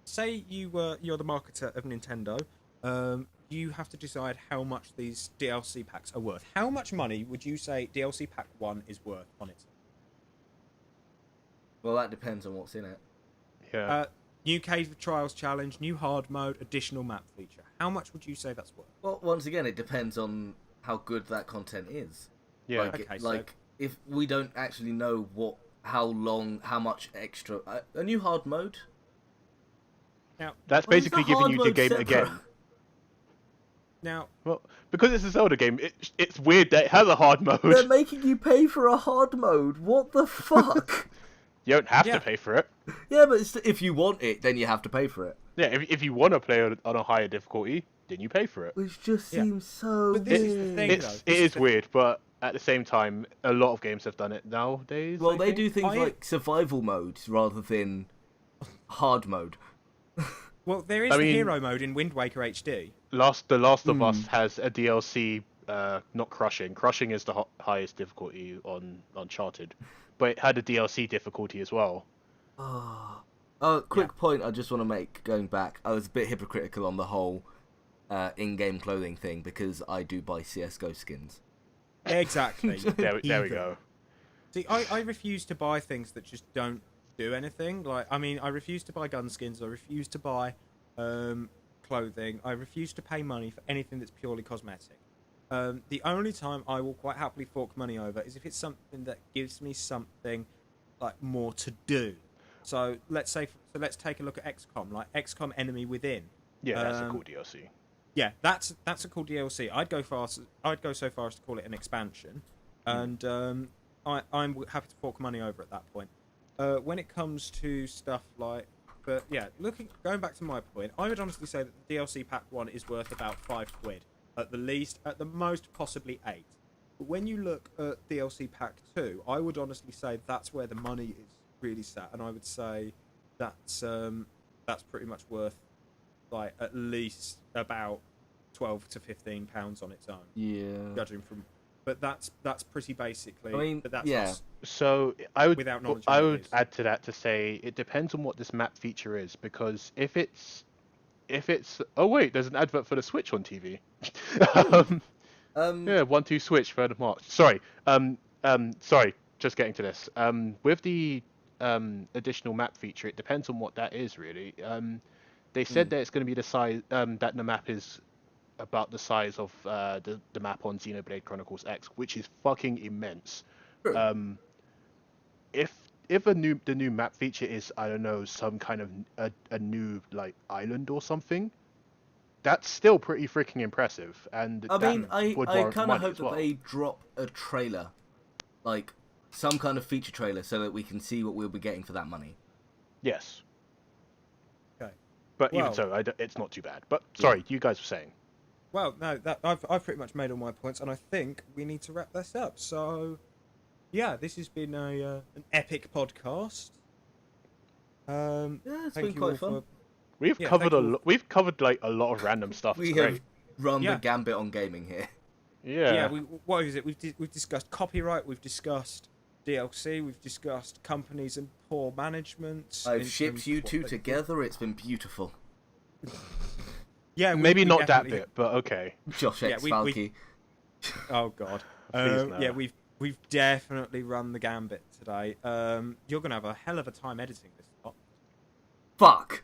say you're the marketer of Nintendo, you have to decide how much these DLC packs are worth. How much money would you say DLC pack 1 is worth on its own? Well, that depends on what's in it. Yeah. New Cave of Trials challenge, new hard mode, additional map feature. How much would you say that's worth? Well, once again, it depends on how good that content is. Yeah. If we don't actually know how much extra... a new hard mode? Now, that's basically giving you the game again. Now, well, because it's a Zelda game, it's weird that it has a hard mode. They're making you pay for a hard mode. What the fuck? You don't have to pay for it. Yeah, but if you want it, then you have to pay for it. Yeah, if you want to play on a higher difficulty, then you pay for it. Which just seems so but this weird. is the thing, It is weird, but at the same time, a lot of games have done it nowadays. Well, they do things like survival modes rather than hard mode. Well, there is the hero mode in Wind Waker HD. The Last of Us has a DLC, not Crushing. Crushing is the highest difficulty on Uncharted, but it had a DLC difficulty as well. Quick point I just want to make, going back. I was a bit hypocritical on the whole in-game clothing thing, because I do buy CSGO skins. Exactly. There we go. See, I refuse to buy things that just don't do anything. Like, I mean, I refuse to buy gun skins. I refuse to buy clothing. I refuse to pay money for anything that's purely cosmetic. The only time I will quite happily fork money over is if it's something that gives me something like more to do. So let's take a look at XCOM, like XCOM Enemy Within. Yeah, that's a cool DLC. Yeah, that's a cool DLC. I'd go so far as to call it an expansion, and I'm happy to fork money over at that point. When it comes to stuff like, but yeah, going back to my point, I would honestly say that the DLC pack 1 is worth about £5 at the least, at the most possibly 8. But when you look at DLC pack 2, I would honestly say that's where the money is really sat, and I would say that's pretty much worth like at least about £12 to £15 on its own. Yeah. Judging from, but that's pretty basically. I mean, but that's yeah. So I would add to that to say it depends on what this map feature is, because if it's oh wait, there's an advert for the Switch on TV. Yeah, 1-2 Switch 3rd of March. Sorry, just getting to this. With the additional map feature, it depends on what that is really. They said that it's going to be the size that the map is about the size of the map on Xenoblade Chronicles X, which is fucking immense. If the new map feature is, I don't know, some kind of a new like island or something, that's still pretty freaking impressive. And I mean, I kind of hope that they drop a trailer, like some kind of feature trailer, so that we can see what we'll be getting for that money. Yes. Okay. But even so, it's not too bad. But sorry, you guys were saying. Well, no, I've pretty much made all my points, and I think we need to wrap this up. So, yeah, this has been an epic podcast. It's been quite fun. We've covered like a lot of random stuff. We have run the gambit on gaming here. Yeah. What is it? We've discussed copyright. We've discussed DLC. We've discussed companies and poor management. I've shipped you two together. It's been beautiful. Yeah, maybe not that bit, but okay. Josh X Falky. Oh God. Please no. Yeah, we've definitely run the gambit today. You're gonna have a hell of a time editing this lot. Fuck.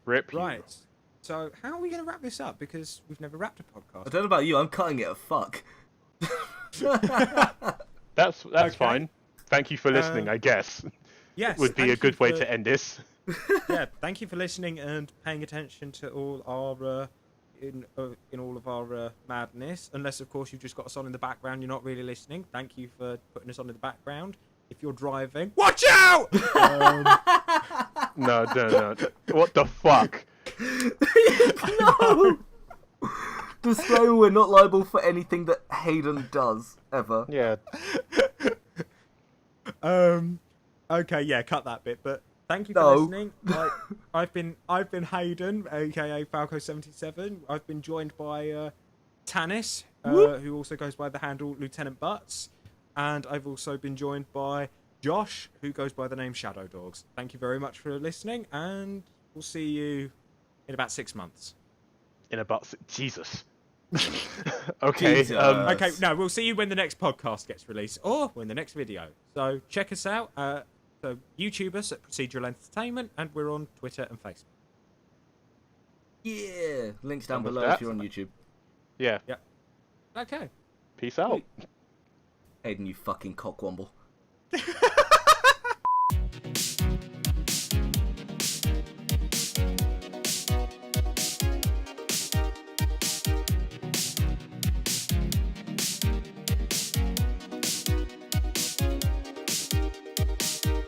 Rip you. Right. So how are we gonna wrap this up? Because we've never wrapped a podcast. I don't know about you. I'm cutting it a fuck. That's Okay. fine. Thank you for listening, I guess. Yes. Would be a good way to end this. Yeah, thank you for listening and paying attention to all our in all of our madness. Unless, of course, you've just got us on in the background, you're not really listening. Thank you for putting us on in the background. If you're driving, watch out! No. What the fuck? No. Disclaimer: we're not liable for anything that Hayden does ever. Yeah. Okay, yeah, cut that bit. But thank you for listening. I've been Hayden, aka Falco77. I've been joined by Tanis, who also goes by the handle Lieutenant Butts, and I've also been joined by Josh, who goes by the name Shadow Dogs. Thank you very much for listening, and we'll see you in about 6 months. In about Jesus. Okay. Jesus. Okay, no, we'll see you when the next podcast gets released, or when the next video. So check us out. So YouTube us at Procedural Entertainment, and we're on Twitter and Facebook. Yeah. Links down And with below that- if you're on YouTube. Yeah. Yeah. Okay. Peace out. Hayden, you fucking cockwomble.